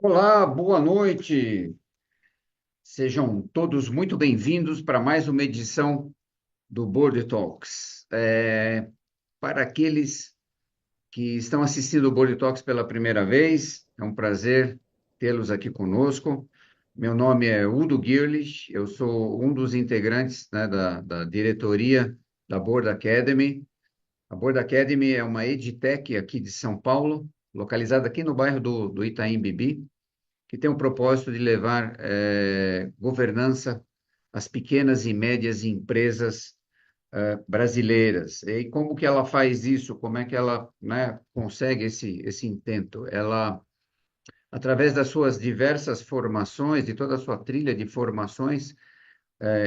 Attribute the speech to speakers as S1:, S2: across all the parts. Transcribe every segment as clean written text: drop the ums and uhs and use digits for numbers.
S1: Olá, boa noite. Sejam todos muito bem-vindos para mais uma edição do Board Talks. Para aqueles que estão assistindo o Board Talks pela primeira vez, é um prazer tê-los aqui conosco. Meu nome é Udo Girlich, eu sou um dos integrantes, né, da diretoria da Board Academy. A Board Academy é uma edtech aqui de São Paulo, localizada aqui no bairro do Itaim Bibi, que tem o propósito de levar governança às pequenas e médias empresas brasileiras. E como que ela faz isso? Como é que ela, né, consegue esse intento? Ela, através das suas diversas formações, de toda a sua trilha de formações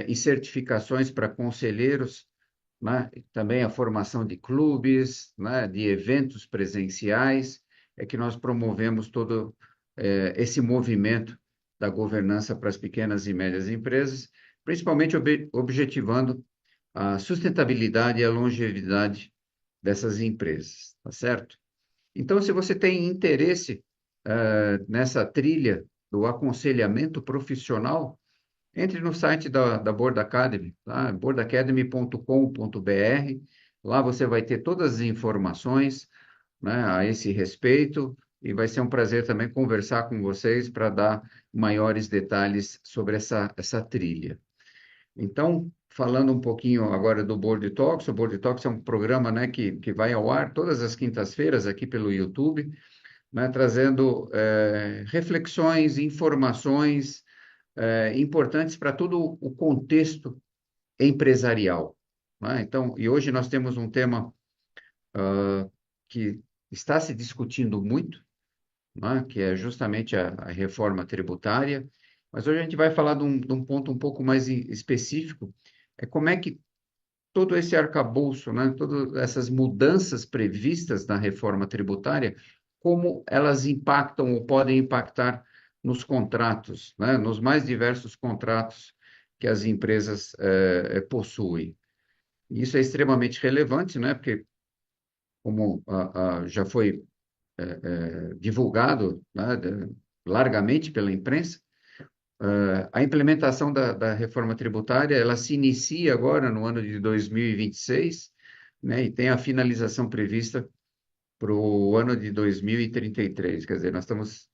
S1: e certificações para conselheiros, né, também a formação de clubes, né, de eventos presenciais, é que nós promovemos todo esse movimento da governança para as pequenas e médias empresas, principalmente objetivando a sustentabilidade e a longevidade dessas empresas, tá certo? Então, se você tem interesse nessa trilha do aconselhamento profissional, entre no site da Board Academy, tá? boardacademy.com.br. Lá você vai ter todas as informações, né, a esse respeito, e vai ser um prazer também conversar com vocês para dar maiores detalhes sobre essa trilha. Então, falando um pouquinho agora do Board Talks, o Board Talks é um programa, né, que vai ao ar todas as quintas-feiras aqui pelo YouTube, né, trazendo reflexões, informações importantes para todo o contexto empresarial, né? Então, e hoje nós temos um tema que está se discutindo muito, né, que é justamente a reforma tributária, mas hoje a gente vai falar de um ponto um pouco mais específico, é como é que todo esse arcabouço, né, todas essas mudanças previstas na reforma tributária, como elas impactam ou podem impactar nos contratos, né, nos mais diversos contratos que as empresas possuem. E isso é extremamente relevante, né, porque, como já foi divulgado, né, largamente pela imprensa, a implementação da reforma tributária, ela se inicia agora no ano de 2026, né, e tem a finalização prevista para o ano de 2033. Quer dizer, nós estamos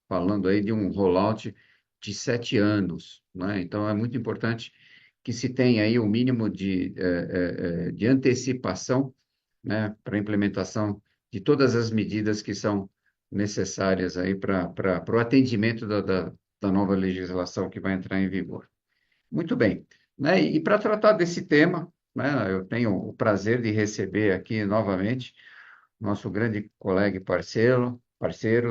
S1: falando aí de um rollout de 7 anos, né? Então, é muito importante que se tenha aí o mínimo de antecipação, né, para a implementação de todas as medidas que são necessárias aí para o atendimento da nova legislação que vai entrar em vigor. Muito bem, né? E para tratar desse tema, né, eu tenho o prazer de receber aqui novamente nosso grande colega e parceiro,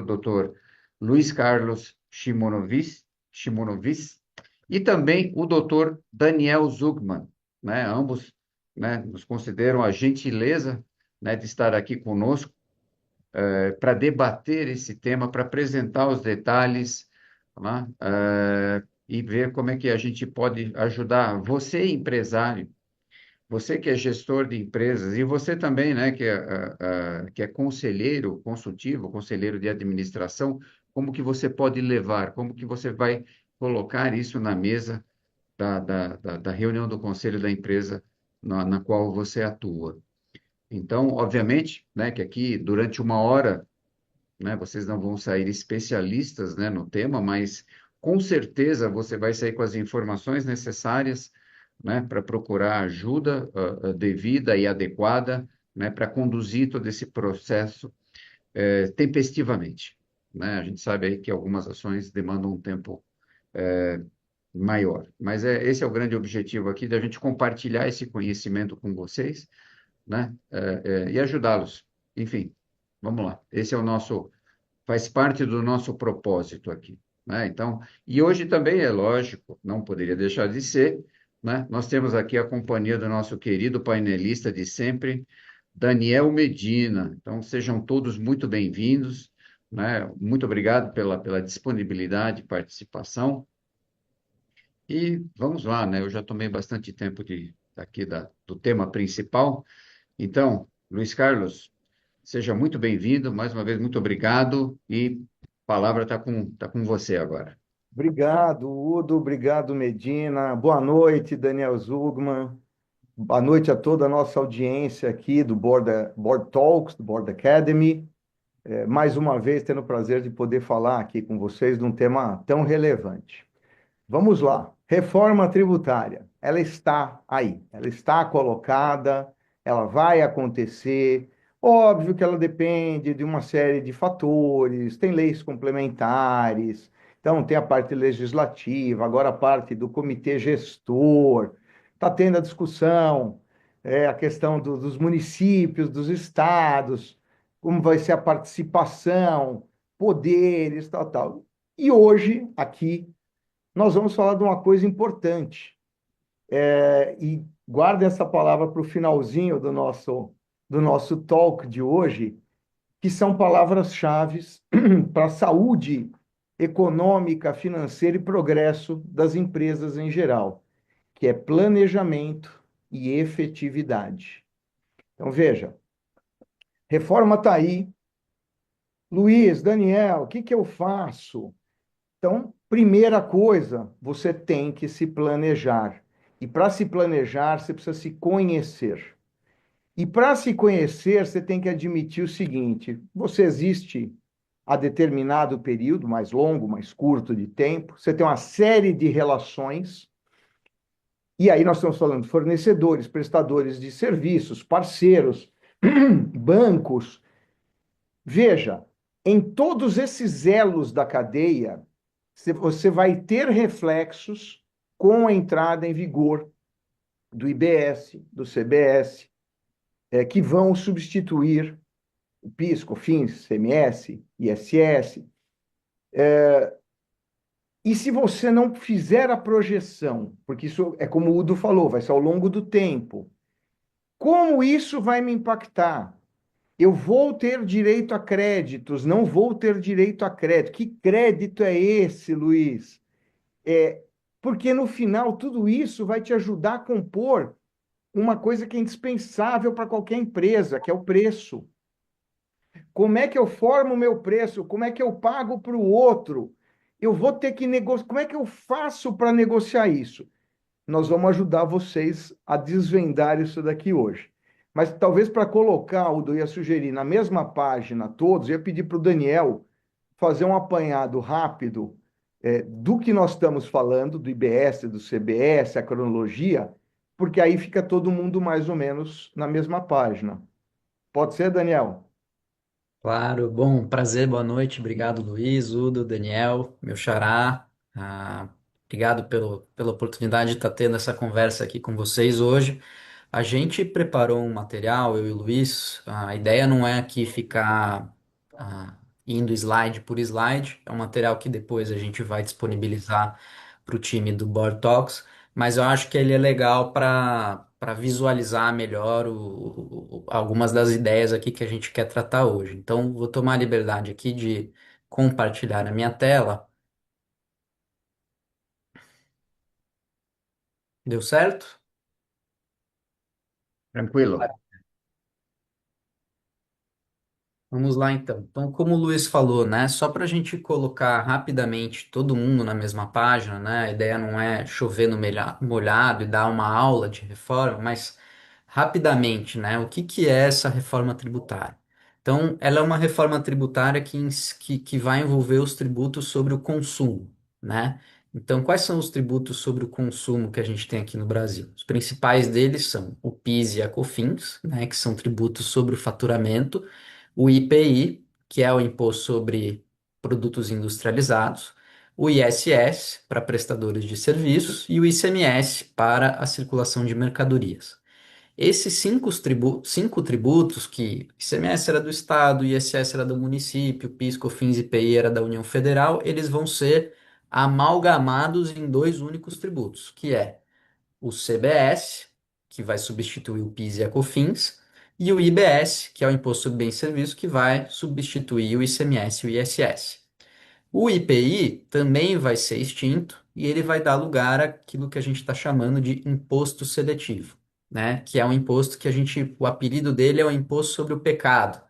S1: doutor Luiz Carlos Shimonovic, e também o doutor Daniel Zugman, né? Ambos, né, nos consideram a gentileza, né, de estar aqui conosco para debater esse tema, para apresentar os detalhes, né, e ver como é que a gente pode ajudar você, empresário, você que é gestor de empresas, e você também, né, que é conselheiro consultivo, conselheiro de administração, como que você pode levar, como que você vai colocar isso na mesa da reunião do conselho da empresa na qual você atua. Então, obviamente, né, que aqui, durante uma hora, né, vocês não vão sair especialistas, né, no tema, mas com certeza você vai sair com as informações necessárias, né, para procurar ajuda devida e adequada, né, para conduzir todo esse processo tempestivamente, né? A gente sabe aí que algumas ações demandam um tempo maior, mas esse é o grande objetivo aqui, da gente compartilhar esse conhecimento com vocês, né, e ajudá-los. Enfim, vamos lá. Esse é o nosso faz parte do nosso propósito aqui, né? Então, e hoje também é lógico, não poderia deixar de ser, né? Nós temos aqui a companhia do nosso querido painelista de sempre, Daniel Medina. Então, sejam todos muito bem-vindos, né? Muito obrigado pela disponibilidade e participação. E vamos lá, né? Eu já tomei bastante tempo aqui do tema principal. Então, Luiz Carlos, seja muito bem-vindo, mais uma vez, muito obrigado e palavra tá com você agora.
S2: Obrigado, Udo. Obrigado, Medina. Boa noite, Daniel Zugman. Boa noite a toda a nossa audiência aqui do Board Talks, do Board Academy. Mais uma vez, tendo o prazer de poder falar aqui com vocês de um tema tão relevante. Vamos lá. Reforma tributária. Ela está aí, ela está colocada, ela vai acontecer. Óbvio que ela depende de uma série de fatores, tem leis complementares, então tem a parte legislativa, agora a parte do comitê gestor. Está tendo a discussão, a questão dos municípios, dos estados, como vai ser a participação, poderes, tal, tal. E hoje, aqui, nós vamos falar de uma coisa importante. E guarda essa palavra para o finalzinho do nosso talk de hoje, que são palavras-chave para a saúde econômica, financeira e progresso das empresas em geral, que é planejamento e efetividade. Então, veja, reforma está aí. Luiz, Daniel, o que que eu faço? Então, primeira coisa, você tem que se planejar. E para se planejar, você precisa se conhecer. E para se conhecer, você tem que admitir o seguinte: você existe a determinado período, mais longo, mais curto de tempo, você tem uma série de relações, e aí nós estamos falando de fornecedores, prestadores de serviços, parceiros, bancos. Veja, em todos esses elos da cadeia, você vai ter reflexos com a entrada em vigor do IBS, do CBS, que vão substituir o PIS, COFINS, CMS, ISS. E se você não fizer a projeção, porque isso é como o Udo falou, vai ser ao longo do tempo, como isso vai me impactar? Eu vou ter direito a créditos, não vou ter direito a crédito. Que crédito é esse, Luiz? É, porque no final tudo isso vai te ajudar a compor uma coisa que é indispensável para qualquer empresa, que é o preço. Como é que eu formo o meu preço? Como é que eu pago para o outro? Eu vou ter que negociar. Como é que eu faço para negociar isso? Nós vamos ajudar vocês a desvendar isso daqui hoje. Mas talvez para colocar, eu ia sugerir na mesma página todos, eu ia pedir para o Daniel fazer um apanhado rápido do que nós estamos falando, do IBS, do CBS, a cronologia, porque aí fica todo mundo mais ou menos na mesma página. Pode ser, Daniel?
S3: Claro, bom, prazer, boa noite. Obrigado, Luiz, Udo, Daniel, meu xará. Obrigado pela oportunidade de estar tendo essa conversa aqui com vocês hoje. A gente preparou um material, eu e o Luiz. A ideia não é aqui ficar ah, indo slide por slide, é um material que depois a gente vai disponibilizar para o time do Board Talks, mas eu acho que ele é legal para visualizar melhor algumas das ideias aqui que a gente quer tratar hoje. Então, vou tomar a liberdade aqui de compartilhar a minha tela. Deu certo?
S1: Tranquilo?
S3: Vamos lá então. Então, como o Luiz falou, né? Só para a gente colocar rapidamente todo mundo na mesma página, né? A ideia não é chover no molhado e dar uma aula de reforma, mas rapidamente, né? O que que é essa reforma tributária? Então, ela é uma reforma tributária que vai envolver os tributos sobre o consumo, né? Então, quais são os tributos sobre o consumo que a gente tem aqui no Brasil? Os principais deles são o PIS e a COFINS, né? Que são tributos sobre o faturamento, o IPI, que é o Imposto sobre Produtos Industrializados, o ISS, para prestadores de serviços, e o ICMS, para a circulação de mercadorias. Esses cinco tributos, que ICMS era do Estado, ISS era do município, PIS, COFINS e IPI era da União Federal, eles vão ser amalgamados em dois únicos tributos, que é o CBS, que vai substituir o PIS e a COFINS, e o IBS, que é o Imposto sobre Bens e Serviços, que vai substituir o ICMS e o ISS. O IPI também vai ser extinto e ele vai dar lugar àquilo que a gente está chamando de imposto seletivo, né? Que é um imposto que o apelido dele é o imposto sobre o pecado,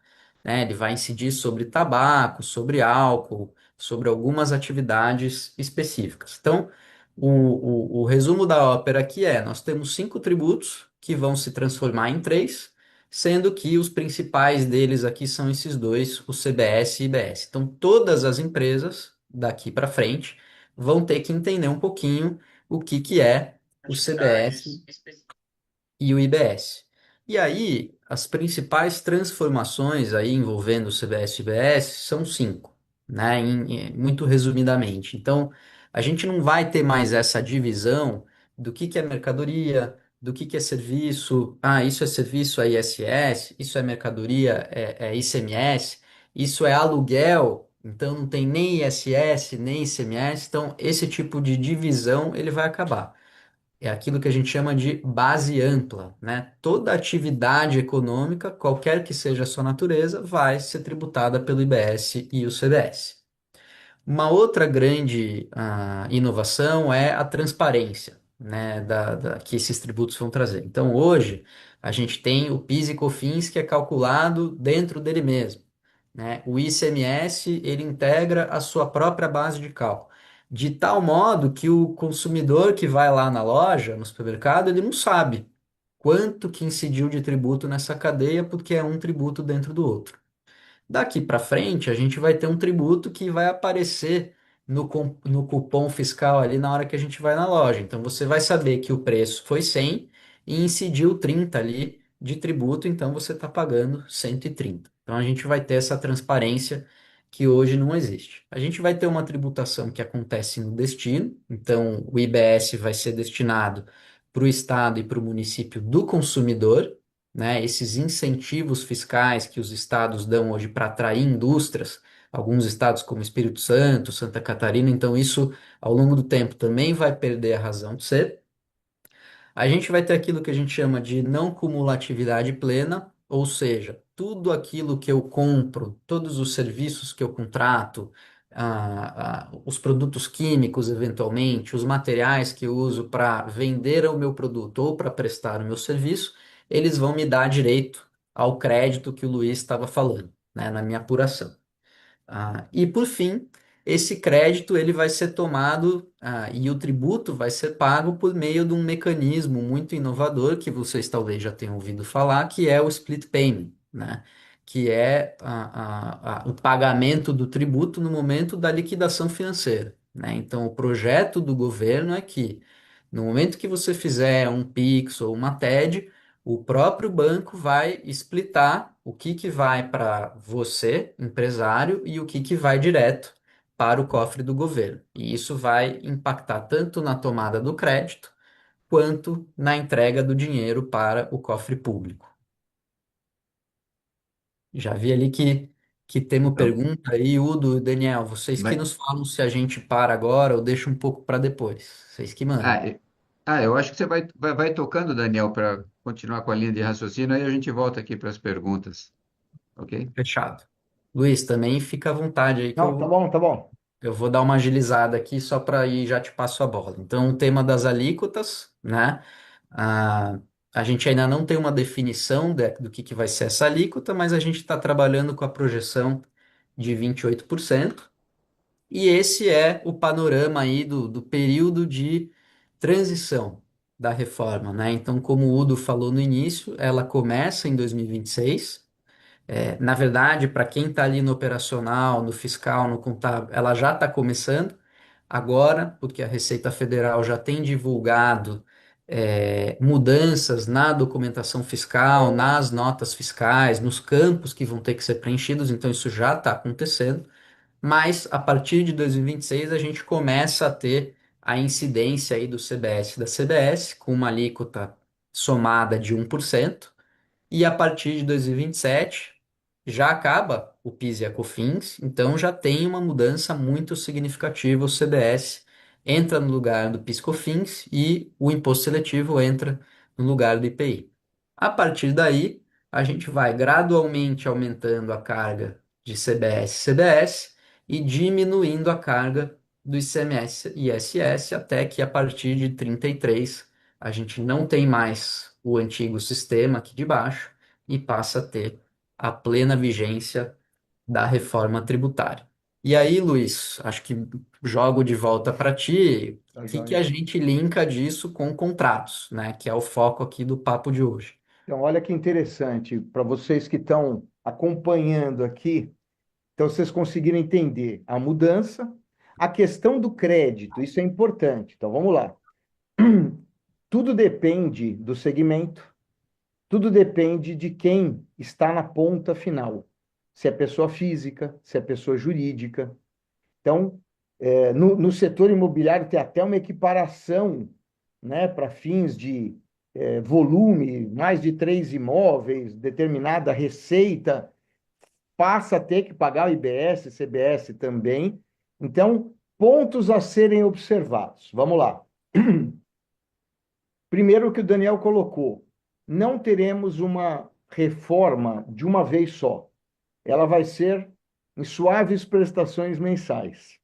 S3: né? Ele vai incidir sobre tabaco, sobre álcool, sobre algumas atividades específicas. Então, o resumo da ópera aqui é: nós temos 5 tributos que vão se transformar em três, sendo que os principais deles aqui são esses dois, o CBS e IBS. Então, todas as empresas daqui para frente vão ter que entender um pouquinho o que que é o CBS e o IBS. E aí, as principais transformações aí envolvendo o CBS e o IBS são cinco, né? Muito resumidamente. Então, a gente não vai ter mais essa divisão do que é mercadoria, do que é serviço. Ah, isso é serviço, é ISS, isso é mercadoria, é ICMS, isso é aluguel, então não tem nem ISS, nem ICMS. Então, esse tipo de divisão ele vai acabar. É aquilo que a gente chama de base ampla, né? Toda atividade econômica, qualquer que seja a sua natureza, vai ser tributada pelo IBS e o CBS. Uma outra grande inovação é a transparência, né, que esses tributos vão trazer. Então, hoje, a gente tem o PIS e COFINS que é calculado dentro dele mesmo, né? O ICMS, ele integra a sua própria base de cálculo, de tal modo que o consumidor que vai lá na loja, no supermercado, ele não sabe quanto que incidiu de tributo nessa cadeia, porque é um tributo dentro do outro. Daqui para frente, a gente vai ter um tributo que vai aparecer no cupom fiscal ali na hora que a gente vai na loja. Então, você vai saber que o preço foi 100 e incidiu 30 ali de tributo, então você está pagando 130. Então, a gente vai ter essa transparência que hoje não existe. A gente vai ter uma tributação que acontece no destino, então o IBS vai ser destinado para o estado e para o município do consumidor, né, esses incentivos fiscais que os estados dão hoje para atrair indústrias, alguns estados como Espírito Santo, Santa Catarina, então isso ao longo do tempo também vai perder a razão de ser. A gente vai ter aquilo que a gente chama de não cumulatividade plena, ou seja, tudo aquilo que eu compro, todos os serviços que eu contrato, os produtos químicos, eventualmente, os materiais que eu uso para vender o meu produto ou para prestar o meu serviço, eles vão me dar direito ao crédito que o Luiz estava falando, né, na minha apuração. E por fim, esse crédito ele vai ser tomado, e o tributo vai ser pago por meio de um mecanismo muito inovador que vocês talvez já tenham ouvido falar, que é o split payment, né? Que é o pagamento do tributo no momento da liquidação financeira, né? Então, o projeto do governo é que no momento que você fizer um Pix ou uma TED, o próprio banco vai explitar o que vai para você, empresário, e o que vai direto para o cofre do governo. E isso vai impactar tanto na tomada do crédito quanto na entrega do dinheiro para o cofre público. Já vi ali que temos
S1: Então,
S3: pergunta aí, Udo e Daniel, vocês que
S1: vai,
S3: nos falam se a gente para agora ou deixa um pouco para depois. Vocês que mandam.
S1: ah, e- eu acho que você vai tocando, Daniel, para continuar com a linha de raciocínio, aí a gente volta aqui para as perguntas, ok?
S3: Fechado. Luiz, também fica à vontade aí que
S2: Não, tá bom, tá bom.
S3: eu vou dar uma agilizada aqui só para ir já te passo a bola. Então, o tema das alíquotas, né? A, a gente ainda não tem uma definição do que vai ser essa alíquota, mas a gente está trabalhando com a projeção de 28%. E esse é o panorama aí do período de transição da reforma, né? Então, como o Udo falou no início, ela começa em 2026. Na verdade, para quem está ali no operacional, no fiscal, no contábil, ela já está começando agora, porque a Receita Federal já tem divulgado mudanças na documentação fiscal, nas notas fiscais, nos campos que vão ter que ser preenchidos, então isso já está acontecendo. Mas a partir de 2026 a gente começa a ter a incidência aí do CBS e da CBS com uma alíquota somada de 1%. E a partir de 2027 já acaba o PIS e a COFINS, então já tem uma mudança muito significativa. O CBS entra no lugar do PIS/COFINS e o imposto seletivo entra no lugar do IPI. A partir daí, a gente vai gradualmente aumentando a carga de CBS e CBS e diminuindo a carga do ICMS e ISS até que a partir de 33 a gente não tem mais o antigo sistema aqui de baixo e passa a ter a plena vigência da reforma tributária. E aí, Luiz, acho que jogo de volta para ti.
S2: Tá
S3: O que que
S2: joia.
S3: a gente linka disso com contratos, né? Que é o foco aqui do papo de hoje.
S2: Então, olha que interessante, para vocês que estão acompanhando aqui, então vocês conseguiram entender a mudança, a questão do crédito, isso é importante. Então, vamos lá. Tudo depende do segmento, tudo depende de quem está na ponta final. Se é pessoa física, se é pessoa jurídica. Então, no setor imobiliário tem até uma equiparação, né, para fins de volume, mais de 3 imóveis, determinada receita, passa a ter que pagar o IBS, CBS também. Então, pontos a serem observados. Vamos lá. Primeiro, o que o Daniel colocou: não teremos uma reforma de uma vez só. Ela vai ser em suaves prestações mensais.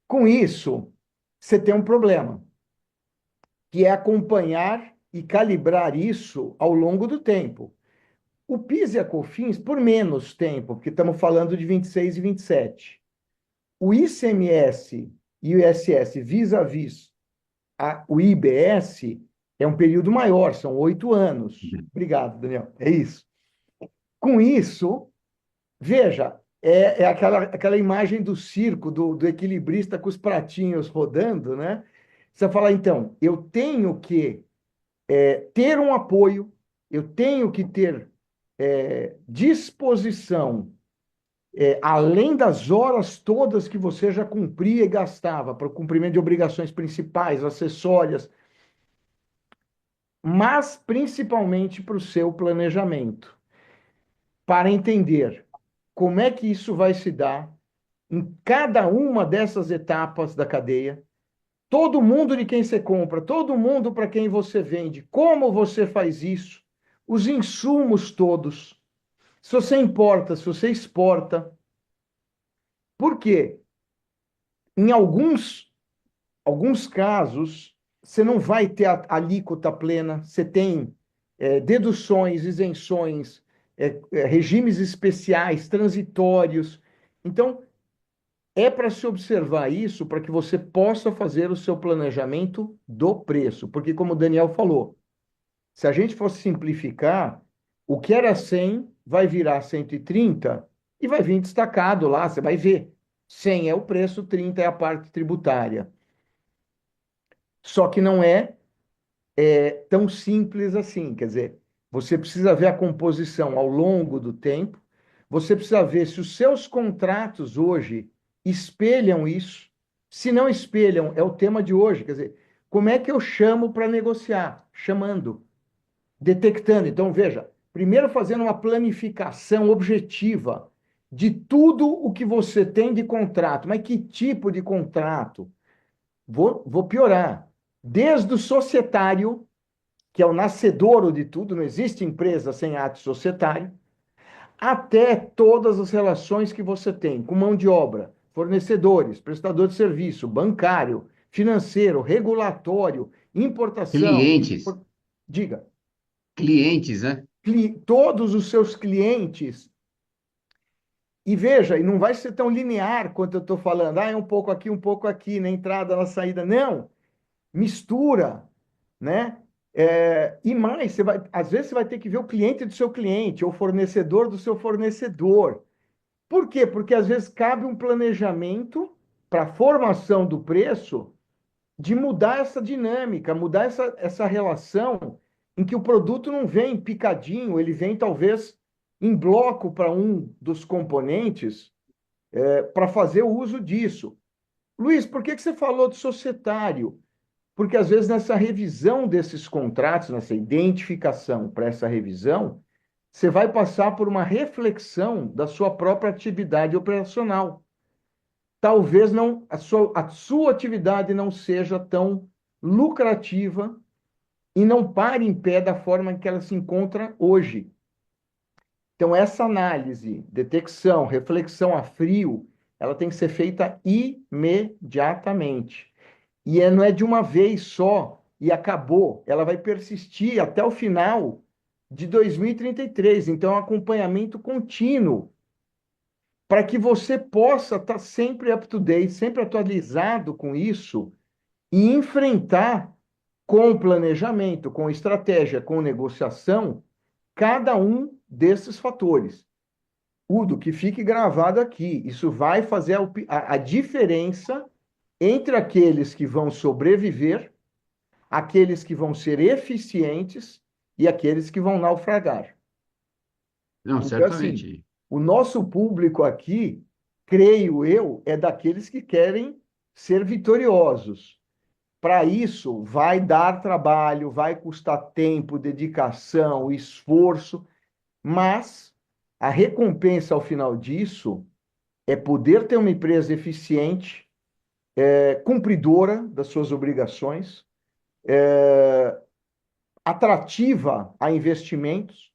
S2: Com isso, você tem um problema, que é acompanhar e calibrar isso ao longo do tempo. O PIS e a COFINS, por menos tempo, porque estamos falando de 26 e 27. O ICMS e o ISS vis-à-vis o IBS é um período maior, são 8 anos. Obrigado, Daniel. É isso. Com isso, veja, é aquela imagem do circo, do equilibrista com os pratinhos rodando, né? Você fala, então, eu tenho que ter um apoio, eu tenho que ter disposição, além das horas todas que você já cumpria e gastava para o cumprimento de obrigações principais, acessórias, mas principalmente para o seu planejamento, para entender como é que isso vai se dar em cada uma dessas etapas da cadeia, todo mundo de quem você compra, todo mundo para quem você vende, como você faz isso, os insumos todos, se você importa, se você exporta. Por quê? Em alguns casos, você não vai ter a alíquota plena, você tem deduções, isenções, regimes especiais, transitórios. Então, é para se observar isso para que você possa fazer o seu planejamento do preço. Porque, como o Daniel falou, se a gente fosse simplificar, o que era 100 vai virar 130 e vai vir destacado lá, você vai ver. 100 é o preço, 30 é a parte tributária. Só que não é tão simples assim. Quer dizer, você precisa ver a composição ao longo do tempo, você precisa ver se os seus contratos hoje espelham isso. Se não espelham, é o tema de hoje. Quer dizer, como é que eu chamo para negociar? Chamando, detectando. Então, veja, primeiro fazendo uma planificação objetiva de tudo o que você tem de contrato. Mas que tipo de contrato? Vou piorar. Desde o societário, que é o nascedouro de tudo, não existe empresa sem ato societário, até todas as relações que você tem com mão de obra, fornecedores, prestador de serviço, bancário, financeiro, regulatório, importação,
S1: Clientes,
S2: diga,
S1: clientes, né?
S2: todos os seus clientes. E veja, e não vai ser tão linear quanto eu estou falando, é um pouco aqui, na entrada, na saída. Não, mistura, né? E mais, às vezes você vai ter que ver o cliente do seu cliente, ou o fornecedor do seu fornecedor. Por quê? Porque às vezes cabe um planejamento para a formação do preço de mudar essa dinâmica, mudar essa relação em que o produto não vem picadinho, ele vem talvez em bloco para um dos componentes, para fazer o uso disso. Luiz, por que você falou de societário? Porque, às vezes, nessa revisão desses contratos, nessa identificação para essa revisão, você vai passar por uma reflexão da sua própria atividade operacional. Talvez não a sua atividade não seja tão lucrativa e não pare em pé da forma em que ela se encontra hoje. Então, essa análise, detecção, reflexão a frio, ela tem que ser feita imediatamente. E não é de uma vez só e acabou. Ela vai persistir até o final de 2033. Então, é um acompanhamento contínuo. para que você possa estar sempre up to date, sempre atualizado com isso e enfrentar com planejamento, com estratégia, com negociação, cada um desses fatores. Udo, que fique gravado aqui. Isso vai fazer a diferença entre aqueles que vão sobreviver, aqueles que vão ser eficientes e aqueles que vão naufragar.
S1: Não,
S2: Então, assim,
S1: certamente.
S2: o nosso público aqui, creio eu, é daqueles que querem ser vitoriosos. Para isso, vai dar trabalho, vai custar tempo, dedicação, esforço, mas a recompensa ao final disso é poder ter uma empresa eficiente, cumpridora das suas obrigações, atrativa a investimentos,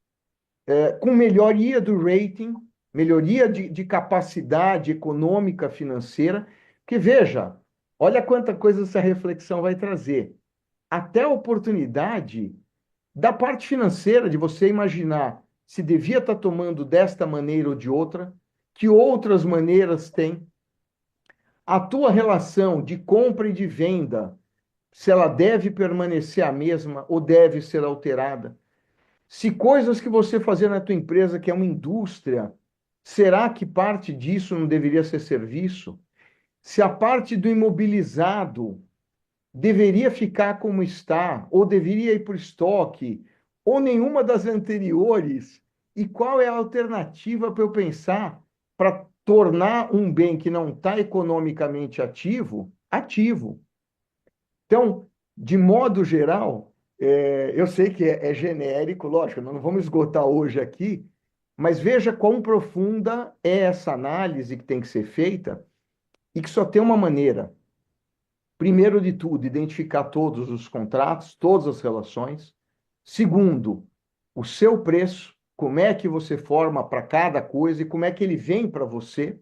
S2: com melhoria do rating, melhoria de capacidade econômica financeira, que veja, olha quanta coisa essa reflexão vai trazer. Até a oportunidade da parte financeira, de você imaginar se devia estar tomando desta maneira ou de outra, que outras maneiras tem. A tua relação de compra e de venda, se ela deve permanecer a mesma ou deve ser alterada. Se coisas que você fazia na tua empresa, que é uma indústria, será que parte disso não deveria ser serviço? Se a parte do imobilizado deveria ficar como está, ou deveria ir para o estoque, ou nenhuma das anteriores, e qual é a alternativa para eu pensar para tornar um bem que não está economicamente ativo, ativo? Então, de modo geral, eu sei que é genérico, lógico, nós não vamos esgotar hoje aqui, mas veja quão profunda é essa análise que tem que ser feita e que só tem uma maneira. Primeiro de tudo, identificar todos os contratos, todas as relações. Segundo, o seu preço, como é que você forma para cada coisa e como é que ele vem para você,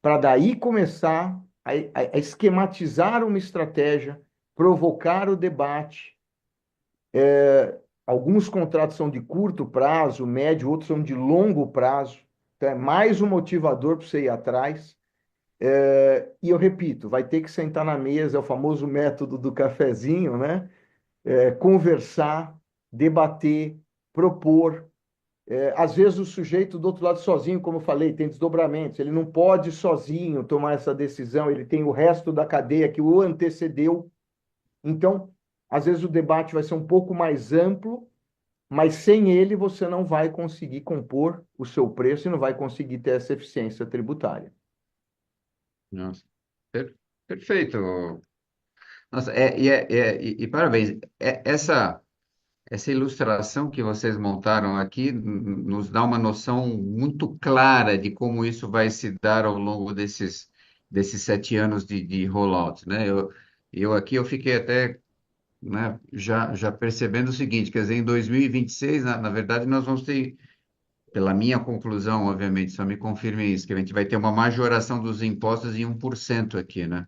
S2: para daí começar a esquematizar uma estratégia, provocar o debate. Alguns contratos são de curto prazo, médio, outros são de longo prazo. Então, é mais um motivador para você ir atrás. E eu repito, vai ter que sentar na mesa, é o famoso método do cafezinho, né? Conversar, debater, propor. Às vezes o sujeito do outro lado sozinho, como eu falei, tem desdobramentos, ele não pode sozinho tomar essa decisão, ele tem o resto da cadeia que o antecedeu. Então, às vezes o debate vai ser um pouco mais amplo, mas sem ele você não vai conseguir compor o seu preço e não vai conseguir ter essa eficiência tributária.
S1: Nossa, perfeito. Nossa, e parabéns. Essa ilustração que vocês montaram aqui nos dá uma noção muito clara de como isso vai se dar ao longo desses 7 anos de rollout, né? Eu aqui eu fiquei até, né, já percebendo o seguinte, quer dizer, em 2026, na verdade, nós vamos ter, pela minha conclusão, obviamente, só me confirme isso, que a gente vai ter uma majoração dos impostos em 1% aqui, né?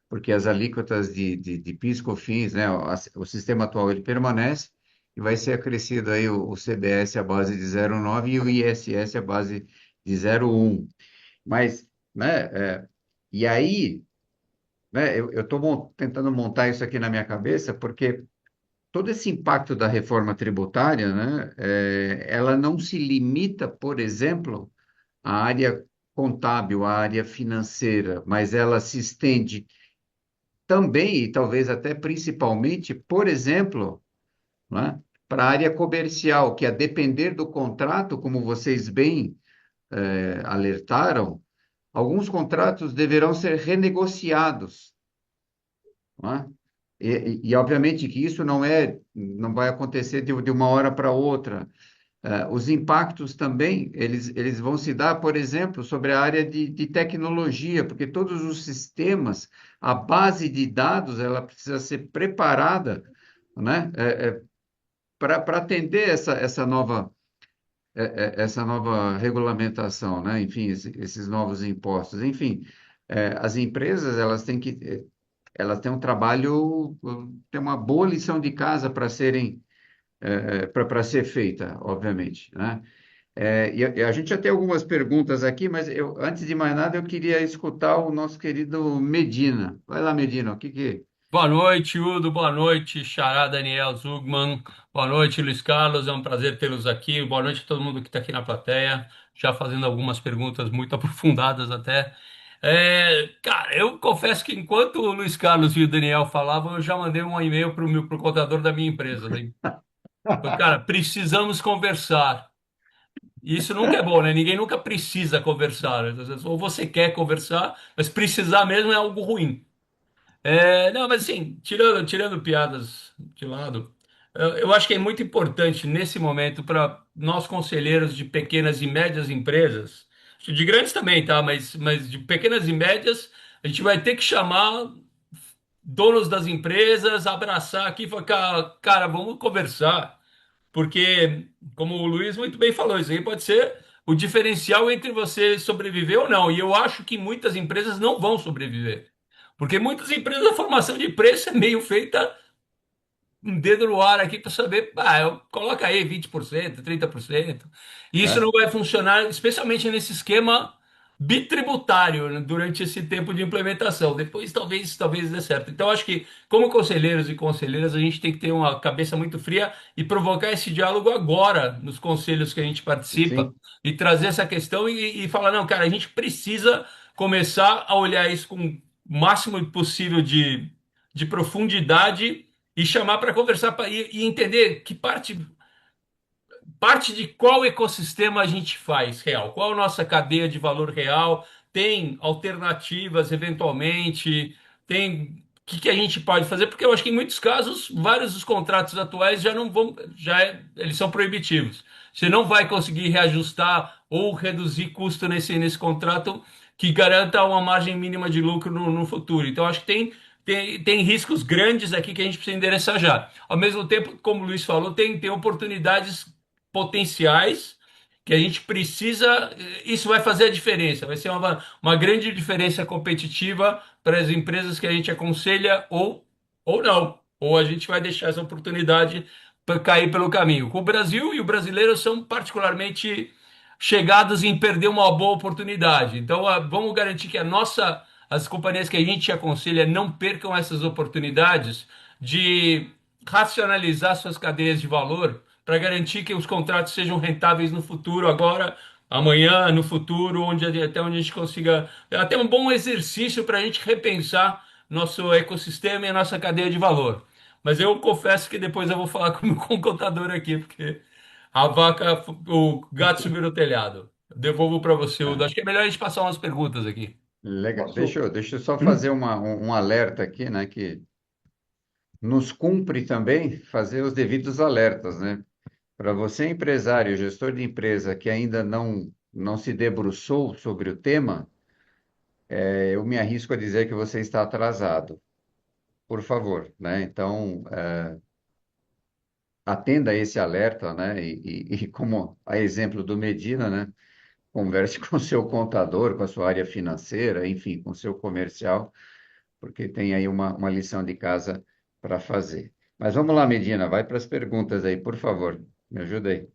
S1: Porque as alíquotas de PIS, COFINS, né, o sistema atual ele permanece e vai ser acrescido aí o CBS à base de 0,9 e o ISS à base de 0,1. Mas, né, e aí, né, eu estou tentando montar isso aqui na minha cabeça porque todo esse impacto da reforma tributária, né, ela não se limita, por exemplo, à área contábil, à área financeira, mas ela se estende também, e talvez até principalmente, por exemplo, né, para a área comercial, que a depender do contrato, como vocês bem alertaram, alguns contratos deverão ser renegociados, né? Obviamente que isso não vai acontecer de uma hora para outra. Os impactos também, eles vão se dar, por exemplo, sobre a área de tecnologia, porque todos os sistemas, a base de dados, ela precisa ser preparada, né, para atender essa nova regulamentação, né, enfim, esses novos impostos. Enfim, as empresas, elas têm um trabalho, têm uma boa lição de casa para ser feita, obviamente, né? E a gente já tem algumas perguntas aqui, mas antes de mais nada, eu queria escutar o nosso querido Medina. Vai lá, Medina, o que que...
S4: Boa noite, Udo. Boa noite, Xará Daniel Zugman. Boa noite, Luiz Carlos. É um prazer tê-los aqui. Boa noite a todo mundo que está aqui na plateia. Já fazendo algumas perguntas muito aprofundadas até. Cara, eu confesso que enquanto o Luiz Carlos e o Daniel falavam, eu já mandei um e-mail pro contador da minha empresa, né? Falei, cara, precisamos conversar. E isso nunca é bom, né? Ninguém nunca precisa conversar, né? Ou você quer conversar, mas precisar mesmo é algo ruim. Não, mas assim, tirando piadas de lado, eu acho que é muito importante nesse momento para nós conselheiros de pequenas e médias empresas, de grandes também, tá? Mas de pequenas e médias, a gente vai ter que chamar donos das empresas, abraçar aqui e falar, cara, vamos conversar. Porque, como o Luiz muito bem falou, isso aí pode ser o diferencial entre você sobreviver ou não. E eu acho que muitas empresas não vão sobreviver. Porque muitas empresas a formação de preço é meio feita um dedo no ar aqui para saber, coloca aí 20%, 30%. E isso
S1: É?
S4: não vai funcionar, especialmente nesse esquema bitributário, né, durante esse tempo de implementação. Depois talvez dê certo. Então, acho que, como conselheiros e conselheiras, a gente tem que ter uma cabeça muito fria e provocar esse diálogo agora nos conselhos que a gente participa
S1: Sim,
S4: e trazer essa questão e falar, não, cara, a gente precisa começar a olhar isso com o máximo possível de profundidade e chamar para conversar e entender que parte de qual ecossistema a gente faz real, qual a nossa cadeia de valor real, tem alternativas eventualmente, tem o que a gente pode fazer, porque eu acho que em muitos casos, vários dos contratos atuais já não vão, eles são proibitivos. Você não vai conseguir reajustar ou reduzir custo nesse contrato que garanta uma margem mínima de lucro no futuro. Então, acho que tem riscos grandes aqui que a gente precisa endereçar já. Ao mesmo tempo, como o Luiz falou, tem oportunidades potenciais que a gente precisa. Isso vai fazer a diferença, vai ser uma grande diferença competitiva para as empresas que a gente aconselha ou não. Ou a gente vai deixar essa oportunidade para cair pelo caminho. O Brasil e o brasileiro são particularmente chegados em perder uma boa oportunidade. Então, vamos garantir que as companhias que a gente aconselha não percam essas oportunidades de racionalizar suas cadeias de valor para garantir que os contratos sejam rentáveis no futuro, agora, amanhã, no futuro, até onde a gente consiga. Até um bom exercício para a gente repensar nosso ecossistema e a nossa cadeia de valor. Mas eu confesso que depois eu vou falar com o contador aqui, porque o gato subiu no telhado. Eu devolvo para você, Udo.
S1: é.
S4: Acho que é melhor a gente passar umas perguntas aqui.
S1: Legal.
S2: Posso?
S1: Deixa eu só fazer um alerta aqui, né? Que nos cumpre também fazer os devidos alertas, né? Para você, empresário, gestor de empresa que ainda não se debruçou sobre o tema, eu me arrisco a dizer que você está atrasado. Por favor, né? Então, atenda a esse alerta, né? E como a exemplo do Medina, né? Converse com o seu contador, com a sua área financeira, enfim, com o seu comercial, porque tem aí uma lição de casa para fazer. Mas vamos lá, Medina, vai para as perguntas aí, por favor. Me ajuda aí.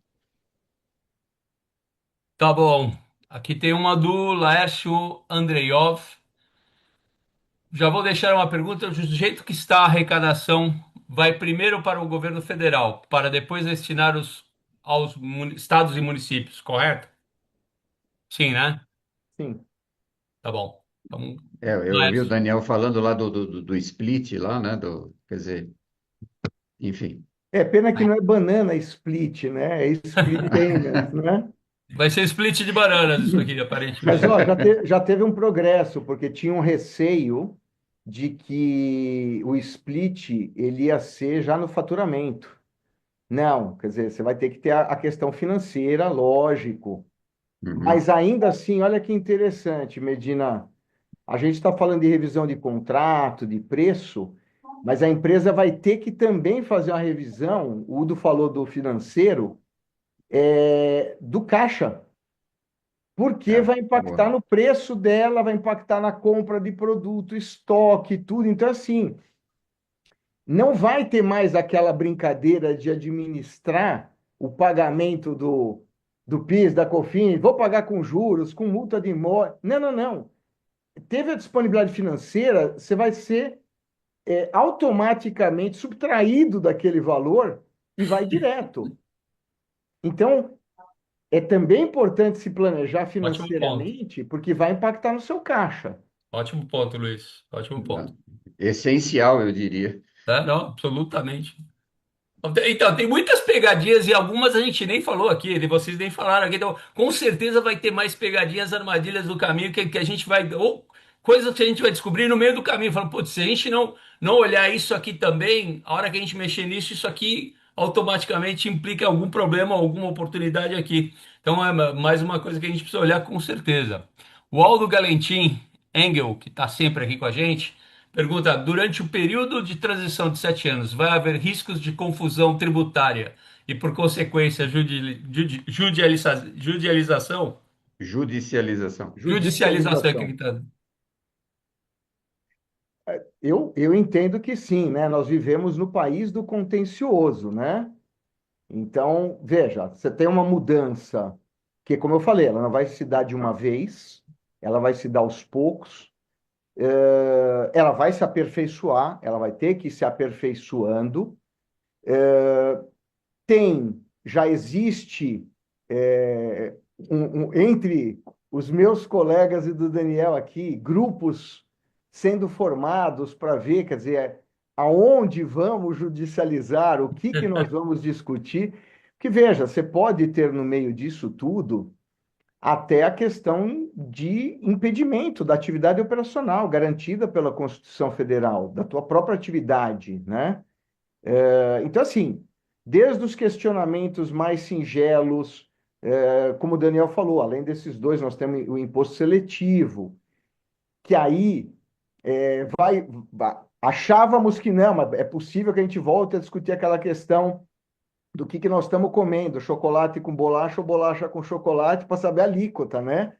S4: Tá bom. Aqui tem uma do Laércio Andreiov. Já vou deixar uma pergunta. Do jeito que está a arrecadação, vai primeiro para o governo federal, para depois destinar aos estados e municípios, correto? Sim, né?
S2: Sim.
S4: Tá bom. Então,
S1: Eu vi o
S4: Laércio.
S1: Daniel falando lá do split lá, né? Quer dizer, enfim.
S2: É pena que não é banana split, né? É split payments, né?
S4: Vai ser split de bananas isso aqui,
S2: Mas ó,
S4: aparentemente.
S2: já teve um progresso, porque tinha um receio de que o split ele ia ser já no faturamento. Não, quer dizer, você vai ter que ter a questão financeira, lógico.
S1: Uhum.
S2: Mas ainda assim, olha que interessante, Medina. A gente está falando de revisão de contrato, de preço, mas a empresa vai ter que também fazer uma revisão. O Udo falou do financeiro, do caixa. Porque vai impactar
S1: Boa.
S2: no preço dela, vai impactar na compra de produto, estoque, tudo. Então, assim, não vai ter mais aquela brincadeira de administrar o pagamento do PIS, da COFINS, vou pagar com juros, com multa de imóvel. Não, não, não. Teve a disponibilidade financeira, você vai ser automaticamente subtraído daquele valor e vai direto. Então, é também importante se planejar
S4: Ótimo ponto.
S2: financeiramente, porque vai impactar no seu caixa.
S4: Ótimo ponto, Luiz. Ótimo ponto.
S1: Essencial, eu diria.
S4: Tá? Não, absolutamente. Então, tem muitas pegadinhas e algumas a gente nem falou aqui, e vocês nem falaram aqui. Então, com certeza vai ter mais pegadinhas, armadilhas do caminho que a gente vai. Ou coisas que a gente vai descobrir no meio do caminho. Falando, putz, se a gente não olhar isso aqui também, a hora que a gente mexer nisso, isso aqui automaticamente implica algum problema, alguma oportunidade aqui. Então, é mais uma coisa que a gente precisa olhar com certeza. O Aldo Galentim Engel, que está sempre aqui com a gente. Pergunta: durante o período de transição de 7 anos, vai haver riscos de confusão tributária e, por consequência, judicialização?
S1: Judicialização.
S4: Judicialização é que ele
S2: Judicialização.
S4: está.
S2: Eu entendo que sim, né? Nós vivemos no país do contencioso, né? Então, veja, você tem uma mudança que, como eu falei, ela não vai se dar de uma vez, ela vai se dar aos poucos, ela vai se aperfeiçoar, ela vai ter que ir se aperfeiçoando. Já existe entre os meus colegas e do Daniel aqui, grupos sendo formados para ver, quer dizer, aonde vamos judicializar, o que que nós vamos discutir. Que veja, você pode ter no meio disso tudo até a questão de impedimento da atividade operacional garantida pela Constituição Federal, da tua própria atividade, né? Então, assim, desde os questionamentos mais singelos, como o Daniel falou, além desses dois, nós temos o imposto seletivo, que aí achávamos que não, mas é possível que a gente volte a discutir aquela questão do que nós estamos comendo, chocolate com bolacha ou bolacha com chocolate, para saber a alíquota, né?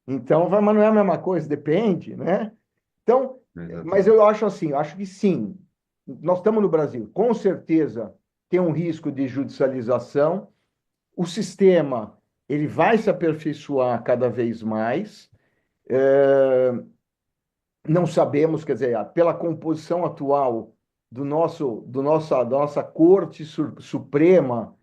S2: Então, mas não é a mesma coisa, depende, né? Então, mas
S1: Exatamente.
S2: eu acho assim, eu acho que sim, nós estamos no Brasil, com certeza tem um risco de judicialização, o sistema ele vai se aperfeiçoar cada vez mais, não sabemos, quer dizer, pela composição atual da nossa Corte Suprema,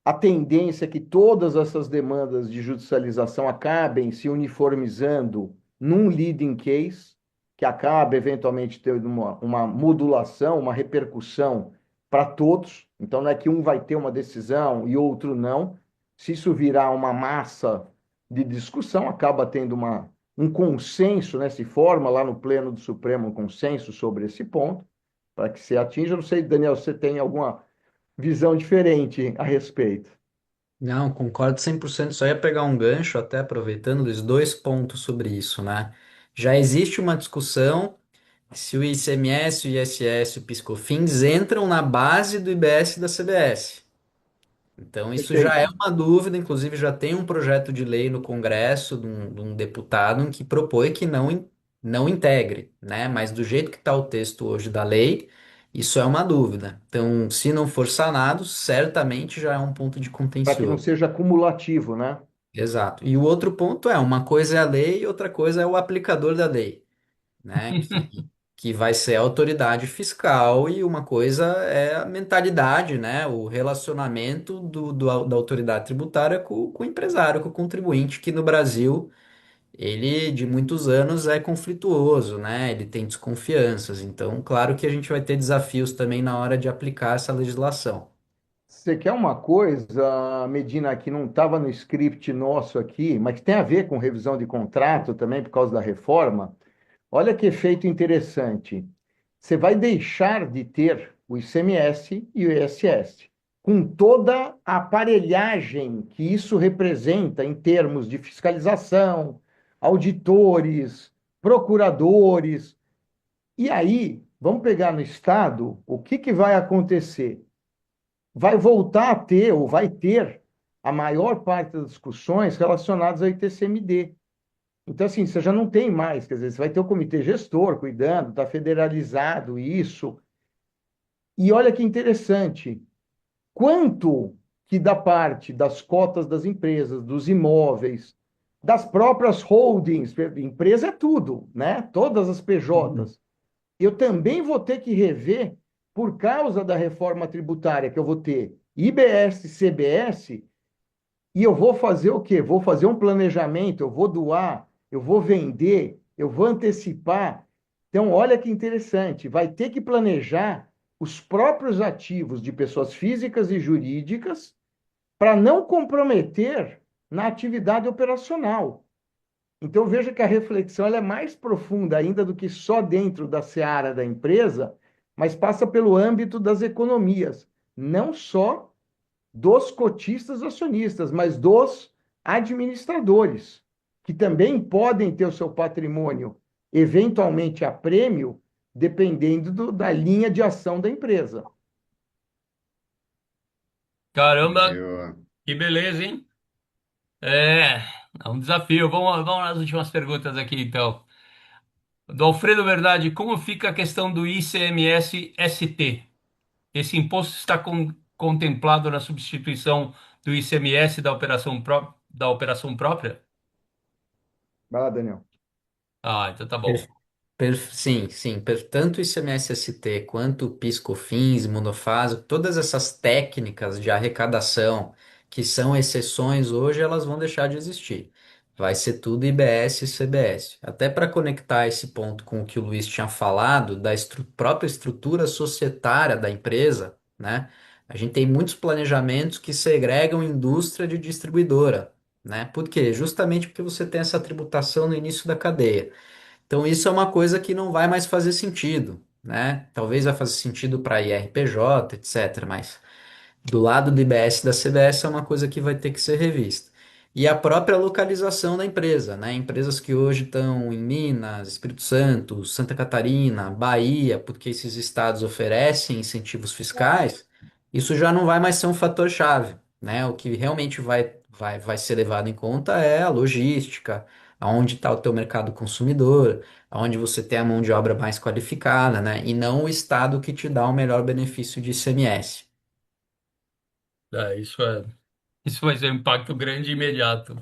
S2: a tendência é que todas essas demandas de judicialização acabem se uniformizando num leading case, que acabe eventualmente tendo uma modulação, uma repercussão para todos. Então, não é que um vai ter uma decisão e outro não. Se isso virar uma massa de discussão, acaba tendo um consenso, né? Se forma lá no Pleno do Supremo um consenso sobre esse ponto, para que se atinja. Eu não sei, Daniel, se você tem alguma visão diferente a respeito.
S3: Não, concordo 100%. Só ia pegar um gancho, até aproveitando, os dois pontos sobre isso, né? Já existe uma discussão se o ICMS, o ISS e o PIS/COFINS entram na base do IBS e da CBS. Então, isso já é
S2: Perfeito.
S3: uma dúvida, inclusive já tem um projeto de lei no Congresso de um deputado em que propõe que não integre, né? Mas do jeito que está o texto hoje da lei, isso é uma dúvida. Então, se não for sanado, certamente já é um ponto de
S2: Para que não
S3: contencioso.
S2: seja cumulativo, né?
S3: Exato. E o outro ponto é, uma coisa é a lei e outra coisa é o aplicador da lei, né? Que vai ser a autoridade fiscal e uma coisa é a mentalidade, né? O relacionamento da autoridade tributária com o empresário, com o contribuinte, que no Brasil, ele de muitos anos é conflituoso, né? Ele tem desconfianças. Então, claro que a gente vai ter desafios também na hora de aplicar essa legislação.
S2: Você quer uma coisa, Medina, que não estava no script nosso aqui, mas que tem a ver com revisão de contrato também por causa da reforma? Olha que efeito interessante. Você vai deixar de ter o ICMS e o ISS, com toda a aparelhagem que isso representa em termos de fiscalização, auditores, procuradores. E aí, vamos pegar no Estado, o que que vai acontecer? Vai voltar a ter, ou vai ter, a maior parte das discussões relacionadas ao ITCMD. Então, assim, você já não tem mais, quer dizer, você vai ter o comitê gestor cuidando, está federalizado isso. E olha que interessante, quanto que da parte das cotas das empresas, dos imóveis, das próprias holdings, empresa é tudo, né? Todas as
S3: Uhum.
S2: PJs. Eu também vou ter que rever, por causa da reforma tributária, que eu vou ter IBS, CBS, e eu vou fazer o quê? Vou fazer um planejamento, eu vou doar, eu vou vender, eu vou antecipar. Então, olha que interessante, vai ter que planejar os próprios ativos de pessoas físicas e jurídicas para não comprometer na atividade operacional. Então, veja que a reflexão ela é mais profunda ainda do que só dentro da seara da empresa, mas passa pelo âmbito das economias, não só dos cotistas acionistas, mas dos administradores, que também podem ter o seu patrimônio eventualmente a prêmio, dependendo da linha de ação da empresa.
S4: Caramba,
S1: Eu,
S4: que beleza, hein? É, é um desafio. Vamos nas últimas perguntas aqui, então. Do Alfredo Verdade, como fica a questão do ICMS-ST? Esse imposto está contemplado na substituição do ICMS da operação própria?
S2: Vai lá, Daniel.
S4: Ah, então tá bom.
S3: Sim, sim. Tanto o ICMS-ST quanto o PIS/COFINS, monofásico, todas essas técnicas de arrecadação que são exceções hoje, elas vão deixar de existir. Vai ser tudo IBS e CBS. Até para conectar esse ponto com o que o Luiz tinha falado, da própria estrutura societária da empresa, né? A gente tem muitos planejamentos que segregam indústria de distribuidora, né? Por quê? Justamente porque você tem essa tributação no início da cadeia. Então, isso é uma coisa que não vai mais fazer sentido, né? Talvez vai fazer sentido para IRPJ, etc. Mas do lado do IBS e da CBS é uma coisa que vai ter que ser revista. E a própria localização da empresa, né? Empresas que hoje estão em Minas, Espírito Santo, Santa Catarina, Bahia, porque esses estados oferecem incentivos fiscais, isso já não vai mais ser um fator-chave, né? O que realmente vai ser levado em conta é a logística, aonde está o teu mercado consumidor, aonde você tem a mão de obra mais qualificada, né? E não o estado que te dá o melhor benefício de ICMS.
S4: É, isso vai ser um impacto grande e imediato.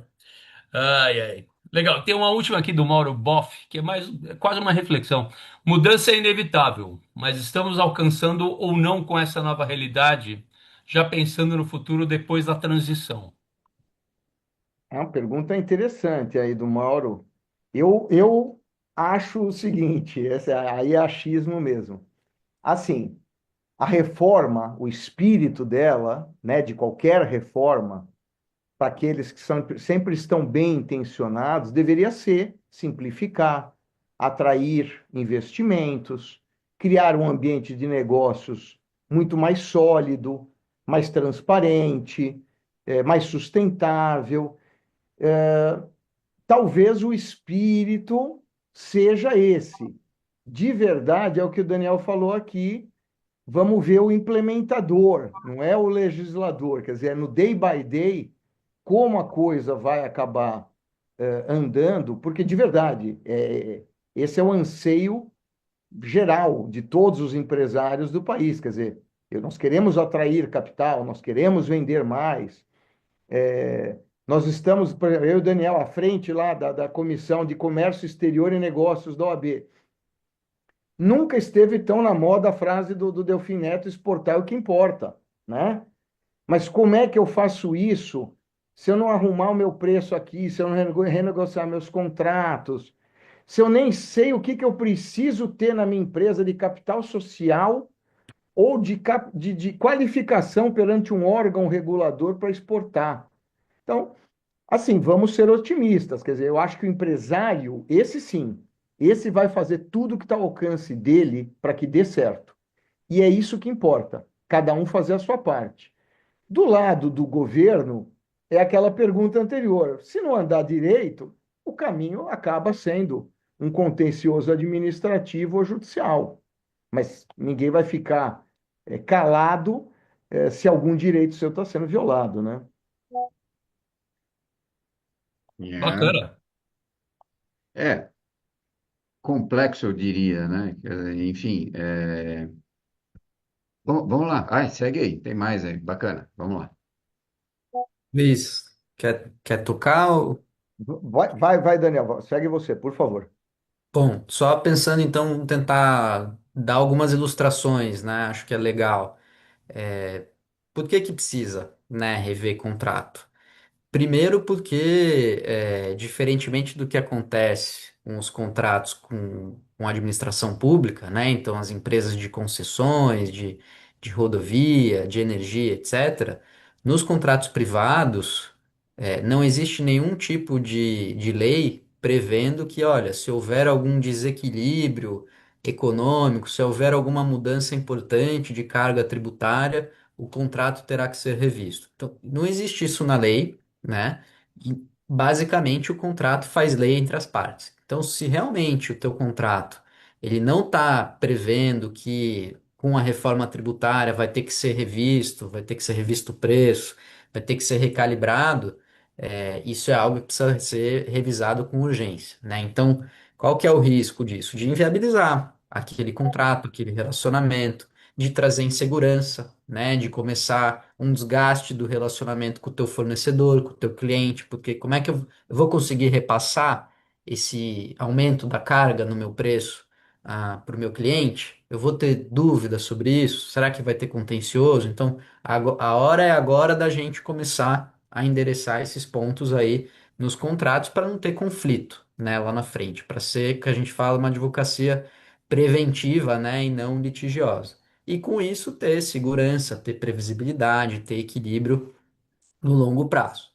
S4: Ai, ai. Legal. Tem uma última aqui do Mauro Boff, que é quase uma reflexão. Mudança é inevitável, mas estamos alcançando ou não com essa nova realidade, já pensando no futuro depois da transição.
S2: É uma pergunta interessante aí do Mauro. Eu acho o seguinte, aí é achismo mesmo. Assim, a reforma, o espírito dela, né, de qualquer reforma, para aqueles que sempre estão bem intencionados, deveria ser simplificar, atrair investimentos, criar um ambiente de negócios muito mais sólido, mais transparente, mais sustentável. Talvez o espírito seja esse. De verdade, é o que o Daniel falou aqui. Vamos ver o implementador, não é o legislador. Quer dizer, é no day by day como a coisa vai acabar andando, porque de verdade, esse é o anseio geral de todos os empresários do país. Quer dizer, nós queremos atrair capital, nós queremos vender mais. Nós estamos, por exemplo, eu e o Daniel, à frente lá da Comissão de Comércio Exterior e Negócios da OAB. Nunca esteve tão na moda a frase do Delfim Neto, exportar é o que importa, né? Mas como é que eu faço isso se eu não arrumar o meu preço aqui, se eu não renegociar meus contratos, se eu nem sei o que, que eu preciso ter na minha empresa de capital social ou de qualificação perante um órgão regulador para exportar? Então, assim, vamos ser otimistas. Quer dizer, eu acho que o empresário, esse sim, esse vai fazer tudo que está ao alcance dele para que dê certo. E é isso que importa, cada um fazer a sua parte. Do lado do governo, é aquela pergunta anterior: se não andar direito, o caminho acaba sendo um contencioso administrativo ou judicial. Mas ninguém vai ficar calado se algum direito seu está sendo violado, né?
S1: é,
S4: Bacana.
S1: é complexo, eu diria, né? Quer dizer, enfim, vamos lá. Ai, segue aí, tem mais aí, bacana, vamos lá.
S3: Luiz, quer tocar?
S2: Vai, Daniel, segue você, por favor.
S3: Bom, só pensando então, tentar dar algumas ilustrações, né? Acho que é legal. É, por que que precisa, né, rever contrato? Primeiro porque, diferentemente do que acontece com os contratos com a administração pública, né? Então, as empresas de concessões, de rodovia, de energia, etc., nos contratos privados, não existe nenhum tipo de lei prevendo que, olha, se houver algum desequilíbrio econômico, se houver alguma mudança importante de carga tributária, o contrato terá que ser revisto. Então, não existe isso na lei, né? E basicamente o contrato faz lei entre as partes. Então, se realmente o teu contrato ele não está prevendo que com a reforma tributária vai ter que ser revisto, vai ter que ser revisto o preço, vai ter que ser recalibrado, isso é algo que precisa ser revisado com urgência, né? Então, qual que é o risco disso? De inviabilizar aquele contrato, aquele relacionamento, de trazer insegurança, né? De começar um desgaste do relacionamento com o teu fornecedor, com o teu cliente, porque como é que eu vou conseguir repassar esse aumento da carga no meu preço para o meu cliente? Eu vou ter dúvidas sobre isso? Será que vai ter contencioso? Então, a hora é agora da gente começar a endereçar esses pontos aí nos contratos para não ter conflito, né, lá na frente, para ser, que a gente fala, uma advocacia preventiva, né, e não litigiosa. E com isso ter segurança, ter previsibilidade, ter equilíbrio no longo prazo.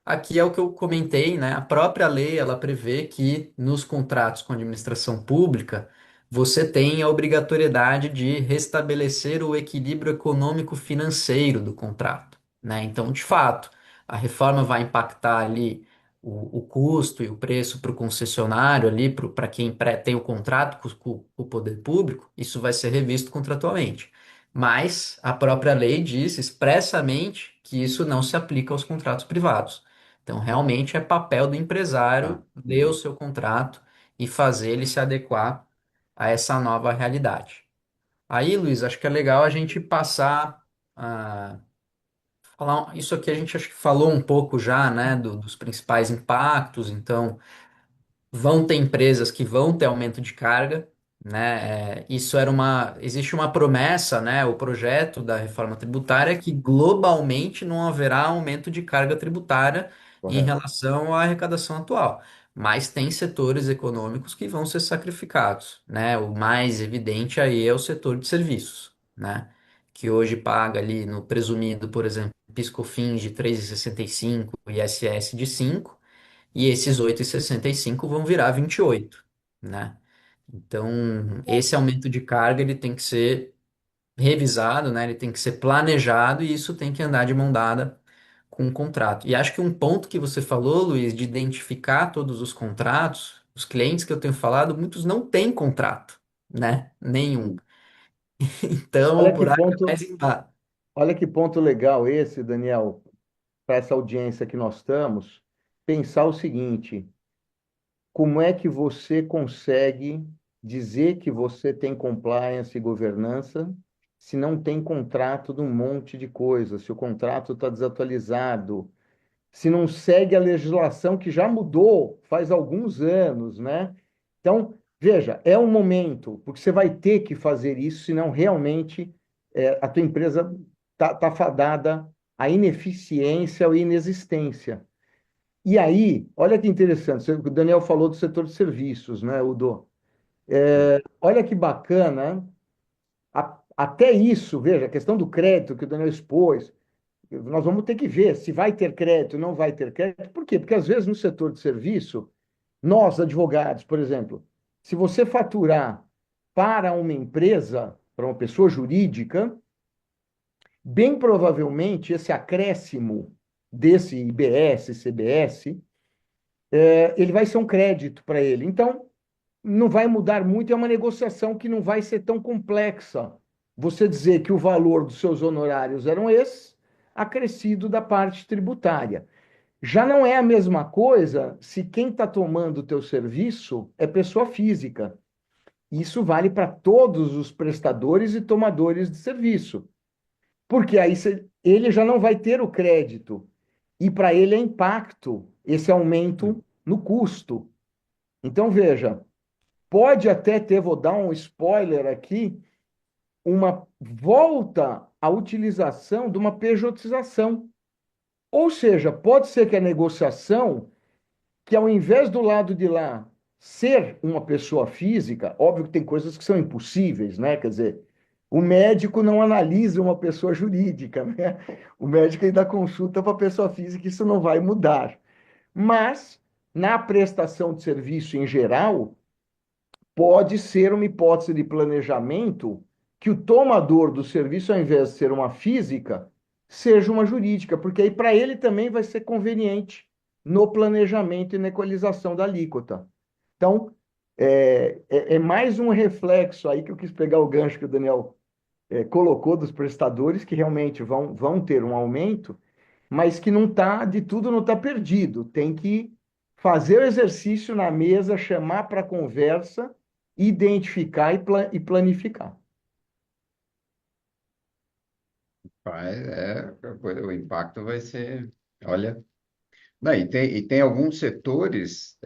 S3: Aqui é o que eu comentei, né? A própria lei, ela prevê que nos contratos com a administração pública, você tem a obrigatoriedade de restabelecer o equilíbrio econômico-financeiro do contrato, né? Então, de fato, a reforma vai impactar ali o custo e o preço para o concessionário ali, para quem tem o contrato com o poder público, isso vai ser revisto contratualmente. Mas a própria lei diz expressamente que isso não se aplica aos contratos privados. Então, realmente é papel do
S2: Tá.
S3: empresário ler o
S2: Uhum.
S3: seu contrato e fazer ele se adequar a essa nova realidade. Aí, Luiz, acho que é legal a gente passar a falar. Isso aqui a gente acho que falou um pouco já, né, dos principais impactos. Então, vão ter empresas que vão ter aumento de carga, né? Isso existe uma promessa, né? O projeto da reforma tributária é que globalmente não haverá aumento de carga tributária em
S2: Correto.
S3: relação à arrecadação atual. Mas tem setores econômicos que vão ser sacrificados, né? O mais evidente aí é o setor de serviços, né? Que hoje paga ali no presumido, por exemplo, PIS/COFINS de 3,65 e ISS de 5 e esses 8,65 vão virar 28, né? Então, esse aumento de carga ele tem que ser revisado, né? Ele tem que ser planejado e isso tem que andar de mão dada com o contrato. E acho que um ponto que você falou, Luiz, de identificar todos os contratos, os clientes que eu tenho falado, muitos não têm contrato, né? Nenhum. Então,
S2: Olha
S3: o
S2: que
S3: buraco é mais
S2: ponto,
S3: embaixo.
S2: olha que ponto legal esse, Daniel, para essa audiência que nós estamos, pensar o seguinte: como é que você consegue dizer que você tem compliance e governança se não tem contrato de um monte de coisas, se o contrato está desatualizado, se não segue a legislação que já mudou faz alguns anos, né? Então, veja, é um momento, porque você vai ter que fazer isso, senão realmente a tua empresa tá fadada à ineficiência ou inexistência. E aí, olha que interessante, o Daniel falou do setor de serviços, né, Udo? Olha que bacana, até isso, veja, a questão do crédito que o Daniel expôs, nós vamos ter que ver se vai ter crédito, não vai ter crédito. Por quê? Porque às vezes no setor de serviço, nós, advogados, por exemplo, se você faturar para uma empresa, para uma pessoa jurídica, bem provavelmente esse acréscimo desse IBS, CBS, ele vai ser um crédito para ele. Então, não vai mudar muito, é uma negociação que não vai ser tão complexa. Você dizer que o valor dos seus honorários eram esses, acrescido da parte tributária. Já não é a mesma coisa se quem está tomando o teu serviço é pessoa física. Isso vale para todos os prestadores e tomadores de serviço. Porque aí ele já não vai ter o crédito. e para ele é impacto esse aumento no custo. Então, veja, pode até ter, vou dar um spoiler aqui, uma volta à utilização de uma pejotização. Ou seja, pode ser que a negociação, que ao invés do lado de lá ser uma pessoa física, óbvio que tem coisas que são impossíveis, né? Quer dizer, o médico não analisa uma pessoa jurídica, né? O médico ainda consulta para a pessoa física, isso não vai mudar. Mas, na prestação de serviço em geral, pode ser uma hipótese de planejamento que o tomador do serviço, ao invés de ser uma física, seja uma jurídica, porque aí para ele também vai ser conveniente no planejamento e na equalização da alíquota. Então, é mais um reflexo aí que eu quis pegar o gancho que o Daniel colocou dos prestadores, que realmente vão ter um aumento, mas que não está, de tudo não está perdido. Tem que fazer o exercício na mesa, chamar para conversa, identificar e planificar.
S1: O impacto vai ser, olha, não, e tem alguns setores,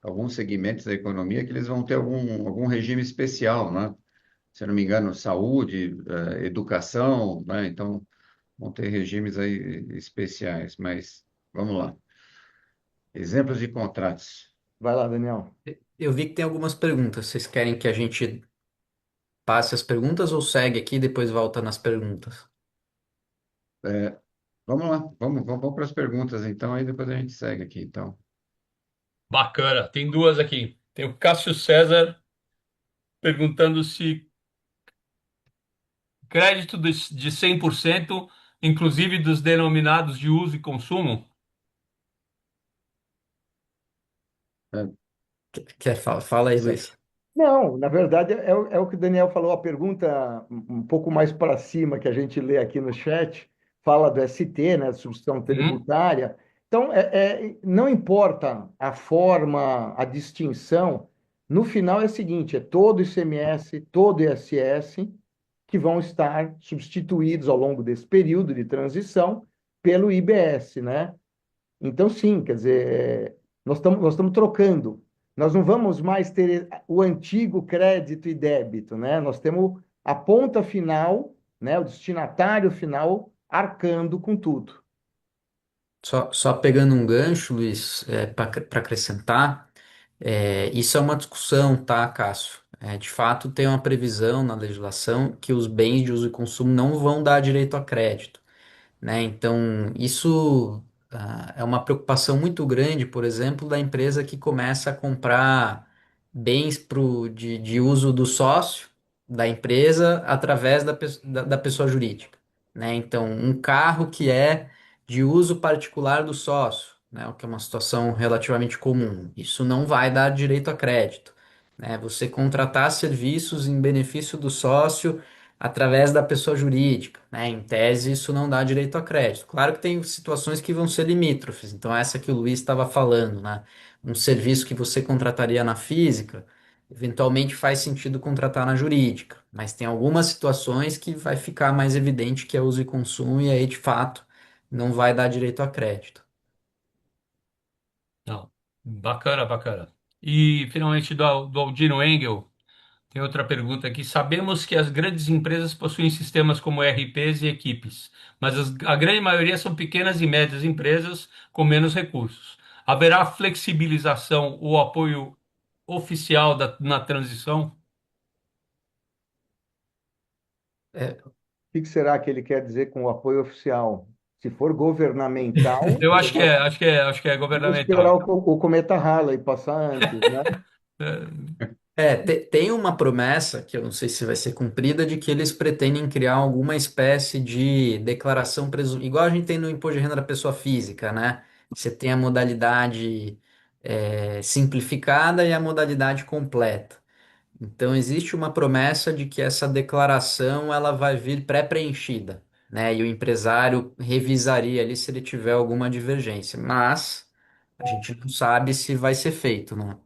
S1: alguns segmentos da economia que eles vão ter algum regime especial, né? Se eu não me engano, saúde, educação, né? Então, vão ter regimes aí especiais, mas vamos lá. Exemplos de contratos.
S2: Vai lá, Daniel.
S3: Eu vi que tem algumas perguntas. Vocês querem que a gente passe as perguntas ou segue aqui e depois volta nas perguntas?
S1: Vamos lá, vamos para as perguntas então, aí depois a gente segue aqui, então.
S4: Bacana. Tem duas aqui. Tem o Cássio César perguntando se crédito de 100%, inclusive dos denominados de uso e consumo.
S1: É,
S3: Fala aí,
S1: você-
S3: Luiz.
S2: Não, na verdade é o que o Daniel falou, a pergunta um pouco mais para cima que a gente lê aqui no chat, fala do ST, né, substituição
S4: Uhum.
S2: tributária. Então, não importa a forma, a distinção, no final é o seguinte, é todo ICMS, todo ISS que vão estar substituídos ao longo desse período de transição pelo IBS, né? Então, sim, quer dizer, nós estamos trocando. Nós não vamos mais ter o antigo crédito e débito, né? Nós temos a ponta final, né? O destinatário final arcando com tudo.
S3: Só pegando um gancho, Luiz, para acrescentar, isso é uma discussão, tá, Cássio? De fato, tem uma previsão na legislação que os bens de uso e consumo não vão dar direito a crédito, né? Então, isso é uma preocupação muito grande, por exemplo, da empresa que começa a comprar bens de uso do sócio da empresa através da pessoa jurídica, né? Então, um carro que é de uso particular do sócio, né? O que é uma situação relativamente comum. Isso não vai dar direito a crédito, né? Você contratar serviços em benefício do sócio através da pessoa jurídica, né? Em tese, isso não dá direito a crédito. Claro que tem situações que vão ser limítrofes, então essa que o Luiz estava falando, né? Um serviço que você contrataria na física, eventualmente faz sentido contratar na jurídica, mas tem algumas situações que vai ficar mais evidente que é uso e consumo, e aí, de fato, não vai dar direito a crédito.
S4: Não. Bacana, bacana. E finalmente do Aldino Engel, tem outra pergunta aqui. Sabemos que as grandes empresas possuem sistemas como ERPs e equipes, mas a grande maioria são pequenas e médias empresas com menos recursos. Haverá flexibilização ou apoio oficial na transição?
S3: É,
S2: O que será que ele quer dizer com o apoio oficial? Se for governamental,
S4: Eu acho que é
S2: vamos esperar
S4: governamental.
S2: o cometa Halley passar antes, né?
S4: É,
S3: tem uma promessa, que eu não sei se vai ser cumprida, de que eles pretendem criar alguma espécie de declaração igual a gente tem no imposto de renda da pessoa física, né? Você tem a modalidade simplificada e a modalidade completa. Então existe uma promessa de que essa declaração ela vai vir pré-preenchida, né? E o empresário revisaria ali se ele tiver alguma divergência, mas a gente não sabe se vai ser feito, né?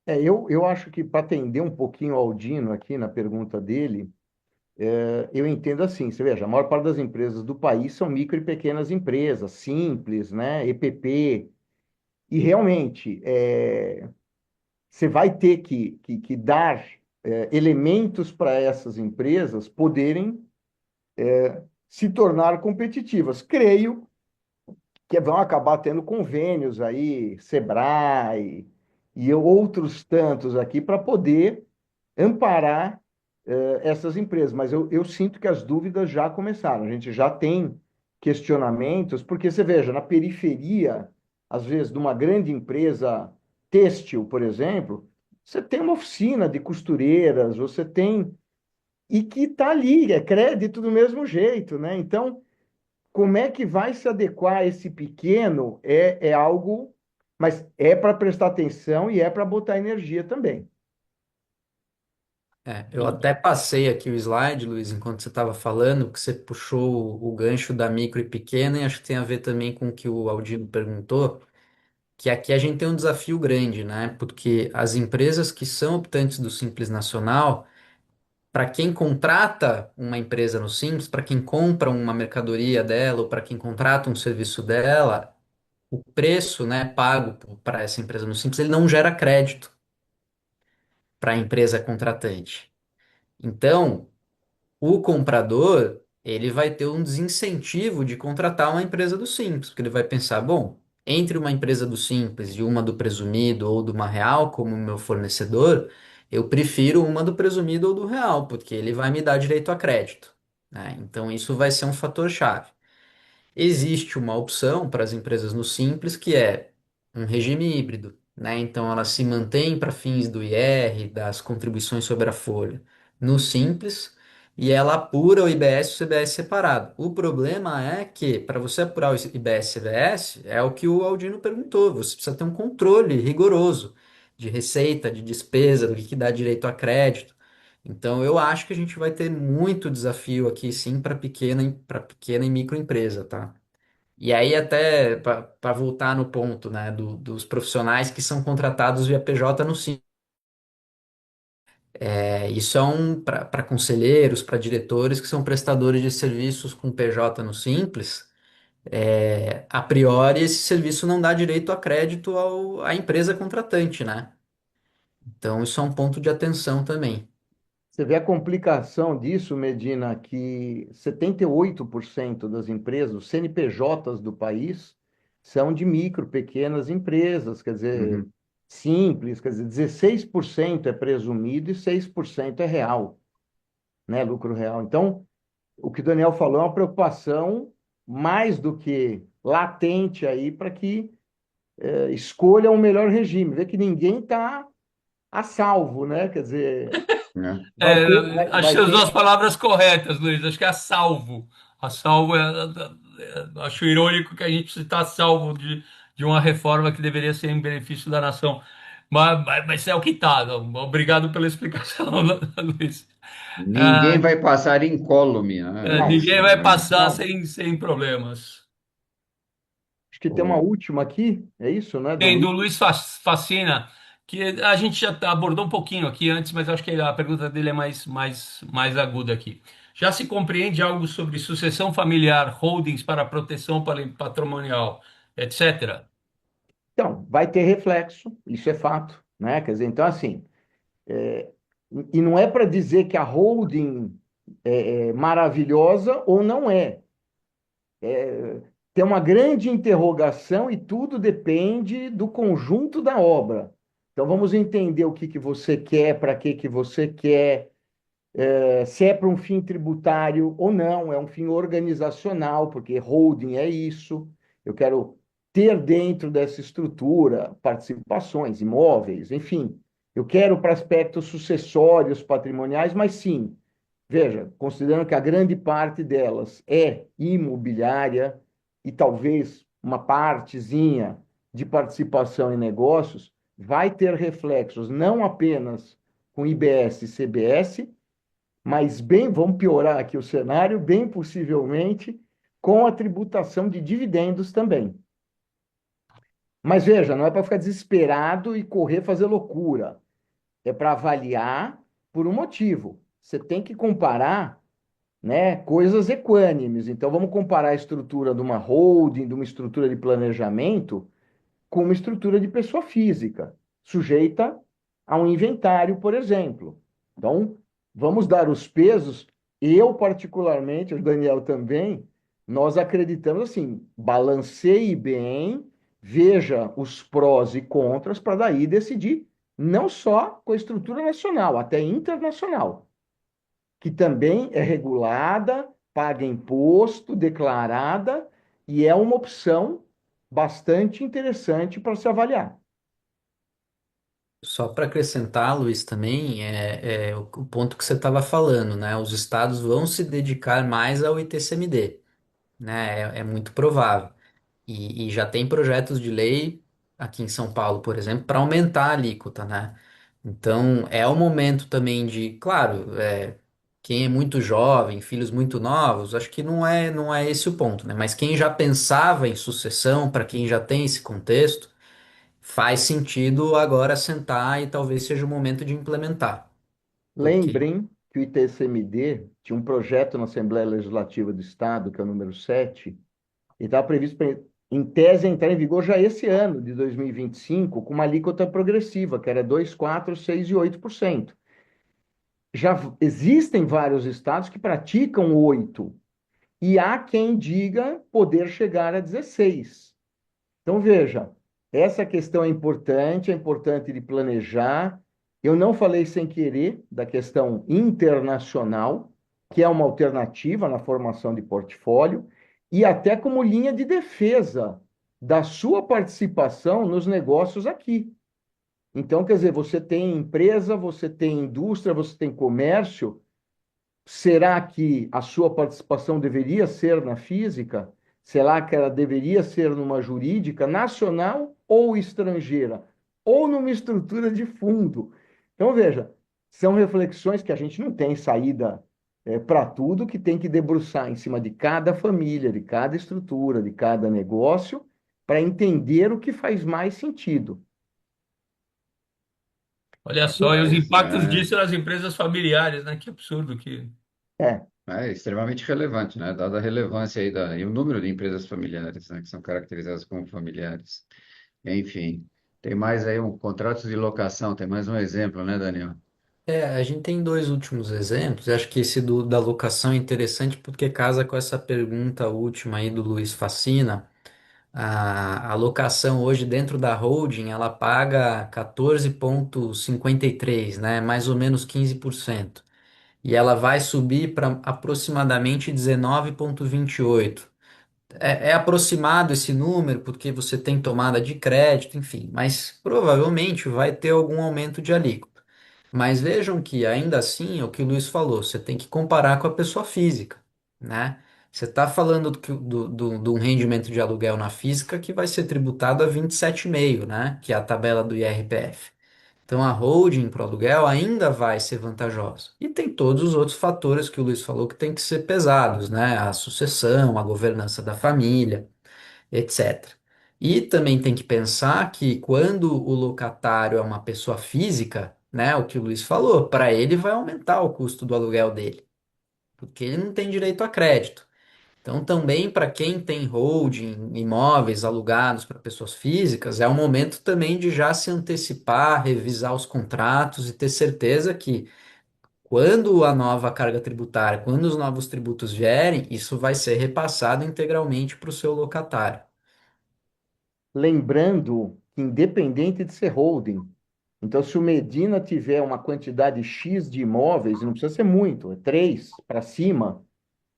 S2: Eu acho que para atender um pouquinho ao Dino aqui na pergunta dele, Eu entendo assim, você veja, a maior parte das empresas do país são micro e pequenas empresas, simples, né, EPP, e realmente você vai ter que dar elementos para essas empresas poderem se tornar competitivas. Creio que vão acabar tendo convênios aí, Sebrae e outros tantos aqui para poder amparar essas empresas. Mas eu sinto que as dúvidas já começaram. A gente já tem questionamentos, porque você veja, na periferia, às vezes, de uma grande empresa têxtil, por exemplo, você tem uma oficina de costureiras, você tem. E que está ali, é crédito do mesmo jeito, né? Então, como é que vai se adequar a esse pequeno é algo, mas é para prestar atenção e é para botar energia também.
S3: Eu até passei aqui o slide, Luiz, enquanto você estava falando, que você puxou o gancho da micro e pequena, e acho que tem a ver também com o que o Aldino perguntou, que aqui a gente tem um desafio grande, né? Porque as empresas que são optantes do Simples Nacional, para quem contrata uma empresa no Simples, para quem compra uma mercadoria dela, ou para quem contrata um serviço dela, o preço, né, pago para essa empresa no Simples, ele não gera crédito para a empresa contratante. Então, o comprador, ele vai ter um desincentivo de contratar uma empresa do Simples, porque ele vai pensar, bom, entre uma empresa do Simples e uma do Presumido ou do Uma Real como meu fornecedor, eu prefiro uma do Presumido ou do Real, porque ele vai me dar direito a crédito, né? Então isso vai ser um fator chave. Existe uma opção para as empresas no Simples que é um regime híbrido, né? Então ela se mantém para fins do IR, das contribuições sobre a folha, no Simples, e ela apura o IBS e o CBS separado. O problema é que para você apurar o IBS e CBS é o que o Aldino perguntou, você precisa ter um controle rigoroso de receita, de despesa, do que dá direito a crédito. Então, eu acho que a gente vai ter muito desafio aqui, sim, para pequena e microempresa, tá? E aí, até para voltar no ponto, né, dos profissionais que são contratados via PJ no Sim. Isso é para conselheiros, para diretores que são prestadores de serviços com PJ no Simples. A priori, esse serviço não dá direito a crédito à empresa contratante, né? Então, isso é um ponto de atenção também.
S2: Você vê a complicação disso, Medina, que 78% das empresas, os CNPJs do país, são de micro, pequenas empresas, quer dizer,
S1: Uhum.
S2: simples, quer dizer, 16% é presumido e 6% é real, né, lucro real. Então, o que o Daniel falou é uma preocupação mais do que latente aí para que escolha o melhor regime. Vê que ninguém está a salvo, né? Quer dizer,
S1: Né?
S2: vai ter, vai,
S4: Achei
S2: vai
S4: as duas
S2: ter.
S4: palavras corretas, Luiz. Acho que é a salvo. A salvo acho irônico que a gente precisa estar salvo de uma reforma que deveria ser em benefício da nação. Mas é o que está. Obrigado pela explicação, Luiz.
S1: Ninguém
S4: Ah,
S1: vai passar incólume, né?
S2: Mas,
S4: ninguém vai passar
S2: não,
S4: sem problemas.
S2: acho que tem uma
S1: O-
S2: última aqui, é isso, né, do
S4: Tem do
S2: Luiz?
S4: Luiz Facina, que a gente já abordou um pouquinho aqui antes, mas acho que a pergunta dele é mais aguda aqui. Já se compreende algo sobre sucessão familiar, holdings para proteção patrimonial, etc.
S2: Então, vai ter reflexo, isso é fato, né? Quer dizer, então, assim, e não é para dizer que a holding é maravilhosa ou não é. Tem uma grande interrogação e tudo depende do conjunto da obra. Então, vamos entender o que você quer, para que você quer, se é para um fim tributário ou não, é um fim organizacional, porque holding é isso. Eu quero ter dentro dessa estrutura participações, imóveis, enfim. Eu quero para aspectos sucessórios patrimoniais, mas sim, veja, considerando que a grande parte delas é imobiliária e talvez uma partezinha de participação em negócios, vai ter reflexos não apenas com IBS e CBS, mas bem, vamos piorar aqui o cenário, bem possivelmente com a tributação de dividendos também. Mas veja, não é para ficar desesperado e correr fazer loucura. É para avaliar por um motivo. Você tem que comparar né, coisas equânimes. Então, vamos comparar a estrutura de uma holding, de uma estrutura de planejamento, com uma estrutura de pessoa física, sujeita a um inventário, por exemplo. Então, vamos dar os pesos. Eu, particularmente, o Daniel também, nós acreditamos assim, balanceie bem, veja os prós e contras para daí decidir, não só com a estrutura nacional, até internacional, que também é regulada, paga imposto, declarada, e é uma opção bastante interessante para se avaliar.
S3: Só para acrescentar, Luiz, também é o ponto que você estava falando, né? Os estados vão se dedicar mais ao ITCMD, né? É muito provável. E já tem projetos de lei aqui em São Paulo, por exemplo, para aumentar a alíquota, né? Então, é o momento também de, claro, quem é muito jovem, filhos muito novos, acho que não é esse o ponto, né? Mas quem já pensava em sucessão, para quem já tem esse contexto, faz sentido agora sentar e talvez seja o momento de implementar. Porque
S2: Lembrem que o ITCMD tinha um projeto na Assembleia Legislativa do Estado, que é o número 7, e estava previsto, em tese, entrar em vigor já esse ano, de 2025, com uma alíquota progressiva, que era 2, 4, 6 e 8%. Já existem vários estados que praticam 8%, e há quem diga poder chegar a 16%. Então, veja, essa questão é importante de planejar. Eu não falei sem querer da questão internacional, que é uma alternativa na formação de portfólio, e até como linha de defesa da sua participação nos negócios aqui. Então, quer dizer, você tem empresa, você tem indústria, você tem comércio. Será que a sua participação deveria ser na física? Será que ela deveria ser numa jurídica nacional ou estrangeira? Ou numa estrutura de fundo? Então, veja, são reflexões que a gente não tem saída para tudo, que tem que debruçar em cima de cada família, de cada estrutura, de cada negócio, para entender o que faz mais sentido.
S4: Olha só, e os
S1: Mas
S4: impactos disso nas empresas familiares, né? Que absurdo que.
S2: É,
S1: é extremamente relevante, né? Dada a relevância aí e o número de empresas familiares, né? Que são caracterizadas como familiares. Enfim, tem mais aí um contrato de locação, tem mais um exemplo, né, Daniel?
S3: a gente tem dois últimos exemplos. Eu acho que esse da locação é interessante porque casa com essa pergunta última aí do Luiz Facina. A locação hoje dentro da holding, ela paga 14,53, né? Mais ou menos 15%. E ela vai subir para aproximadamente 19,28. É aproximado esse número porque você tem tomada de crédito, enfim, mas provavelmente vai ter algum aumento de alíquota. Mas vejam que ainda assim é o que o Luiz falou, você tem que comparar com a pessoa física, né? Você está falando de um rendimento de aluguel na física que vai ser tributado a 27,5, né? Que é a tabela do IRPF. Então a holding para o aluguel ainda vai ser vantajosa. E tem todos os outros fatores que o Luiz falou que tem que ser pesados, né? A sucessão, a governança da família, etc. E também tem que pensar que quando o locatário é uma pessoa física, né? O que o Luiz falou, para ele vai aumentar o custo do aluguel dele, porque ele não tem direito a crédito. Então, também para quem tem holding, imóveis alugados para pessoas físicas, é o momento também de já se antecipar, revisar os contratos e ter certeza que quando a nova carga tributária, quando os novos tributos vierem, isso vai ser repassado integralmente para o seu locatário.
S2: lembrando que, independente de ser holding, então, se o Medina tiver uma quantidade X de imóveis, não precisa ser muito, é 3 para cima,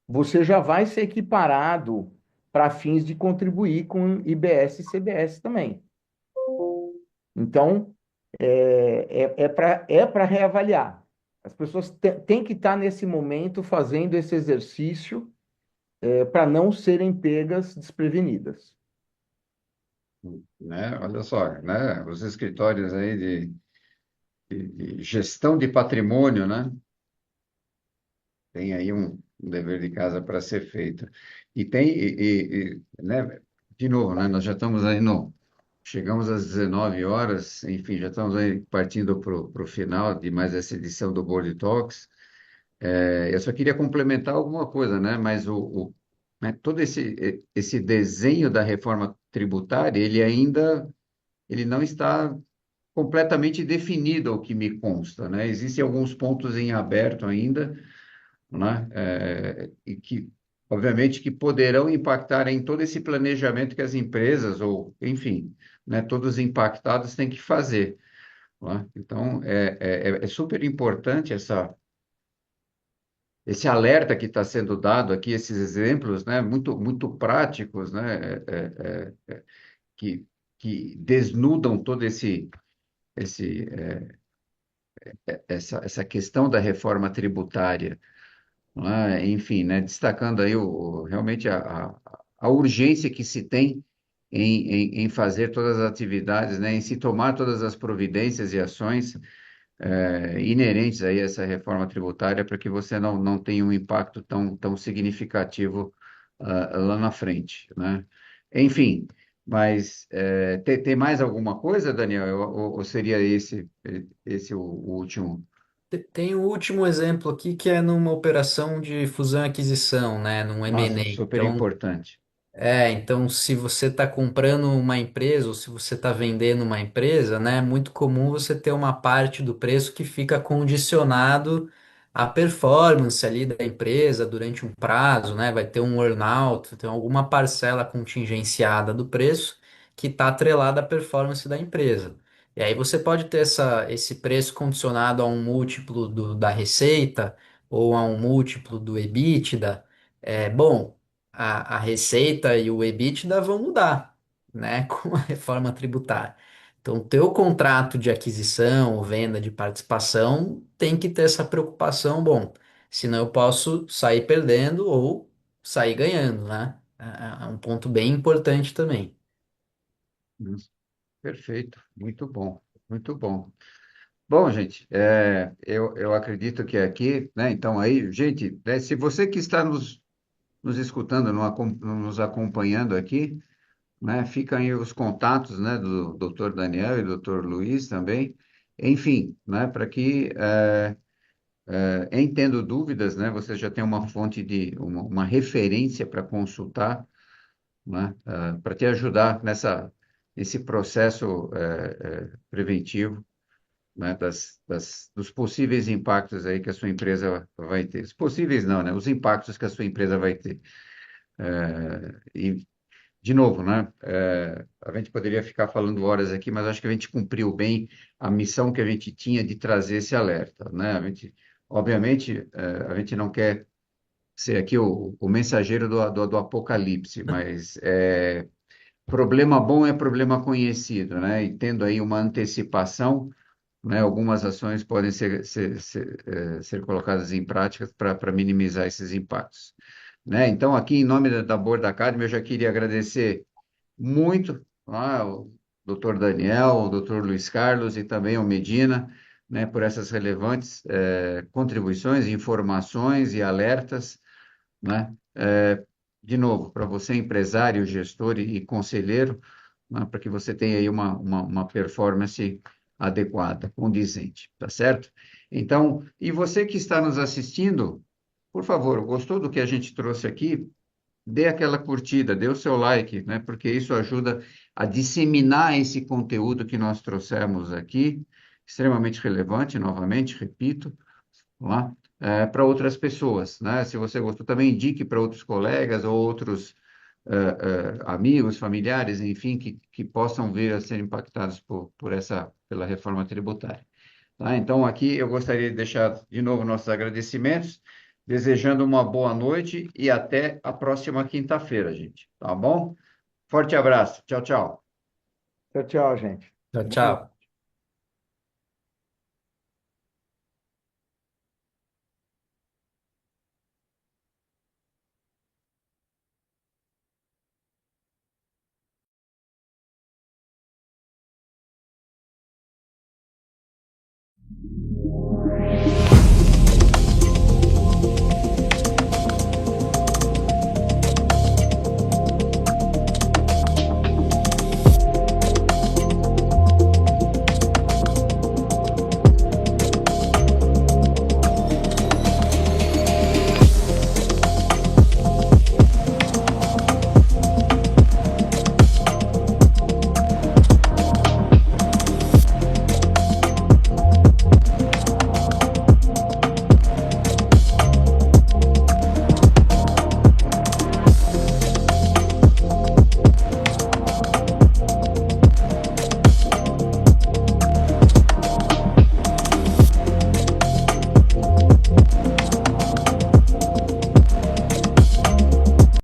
S2: você já vai ser equiparado para fins de contribuir com IBS e CBS também. Então, é para reavaliar. As pessoas têm que estar nesse momento fazendo esse exercício para não serem pegas desprevenidas.
S1: Né? Olha só, né? Os escritórios aí de gestão de patrimônio, né? Tem aí um dever de casa para ser feito. E tem, né? De novo, né? Nós já estamos aí no. Chegamos às 19 horas, enfim, já estamos aí partindo para o final de mais essa edição do Board Talks. Eu só queria complementar alguma coisa, né? Mas né, todo esse desenho da reforma tributária, ele não está completamente definido, ao que me consta, né? Existem alguns pontos em aberto ainda, né? E que, obviamente, que poderão impactar em todo esse planejamento que as empresas, ou, enfim, né, todos os impactados têm que fazer, né? Então, é super importante esse alerta que está sendo dado aqui, esses exemplos, né, muito, muito práticos, né, que, que desnudam todo esse, essa questão da reforma tributária, não é? Enfim, né, destacando aí realmente a urgência que se tem em fazer todas as atividades, né, em se tomar todas as providências e ações inerentes aí a essa reforma tributária para que você não tenha um impacto tão significativo lá na frente, né? Enfim, mas tem mais alguma coisa, Daniel? Ou seria esse o último?
S3: Tem o último exemplo aqui que é numa operação de fusão e aquisição, né, num
S1: Nossa,
S3: M&A.
S1: super importante.
S3: Então, se você está comprando uma empresa ou se você está vendendo uma empresa, né, é muito comum você ter uma parte do preço que fica condicionado à performance ali da empresa durante um prazo, né? Vai ter um earn-out, tem alguma parcela contingenciada do preço que está atrelada à performance da empresa. E aí você pode ter esse preço condicionado a um múltiplo da receita ou a um múltiplo do EBITDA. Bom, a receita e o EBITDA vão mudar, né, com a reforma tributária. Então, o teu contrato de aquisição ou venda de participação tem que ter essa preocupação, bom, senão eu posso sair perdendo ou sair ganhando, né? É um ponto bem importante também.
S1: Hum, Perfeito, muito bom, muito bom. Bom, gente, eu acredito que aqui, né? Então aí, gente, se você que está nos escutando, nos acompanhando aqui, né? Ficam aí os contatos, né, do Dr. Daniel e do Dr. Luiz também. Enfim, né, para que, em tendo dúvidas, né, você já tem uma fonte uma referência para consultar, né, para te ajudar nesse processo, preventivo, né, dos possíveis impactos aí que a sua empresa vai ter. Os possíveis não, né, os impactos que a sua empresa vai ter. E de novo, né? A gente poderia ficar falando horas aqui, mas acho que a gente cumpriu bem a missão que a gente tinha de trazer esse alerta, né? Obviamente, a gente não quer ser aqui o mensageiro do apocalipse, mas problema bom é problema conhecido, né? E tendo aí uma antecipação, né? Algumas ações podem ser colocadas em prática para minimizar esses impactos, né? Então, aqui em nome da Board Academy, eu já queria agradecer muito o doutor Daniel, o doutor Luiz Carlos e também o Medina, né, por essas relevantes contribuições, informações e alertas, né? De novo, para você, empresário, gestor e conselheiro, né, para que você tenha aí uma performance adequada, condizente, tá certo? Então, e você que está nos assistindo, por favor, gostou do que a gente trouxe aqui? Dê aquela curtida, dê o seu like, né? Porque isso ajuda a disseminar esse conteúdo que nós trouxemos aqui, extremamente relevante, novamente, repito, lá, para outras pessoas, né? Se você gostou, também indique para outros colegas ou outros amigos, familiares, enfim, que possam vir a ser impactados pela reforma tributária. Tá? Então, aqui eu gostaria de deixar de novo nossos agradecimentos, desejando uma boa noite e até a próxima quinta-feira, gente. Tá bom? Forte abraço. Tchau, tchau.
S2: Tchau, tchau, gente.
S3: Tchau, tchau.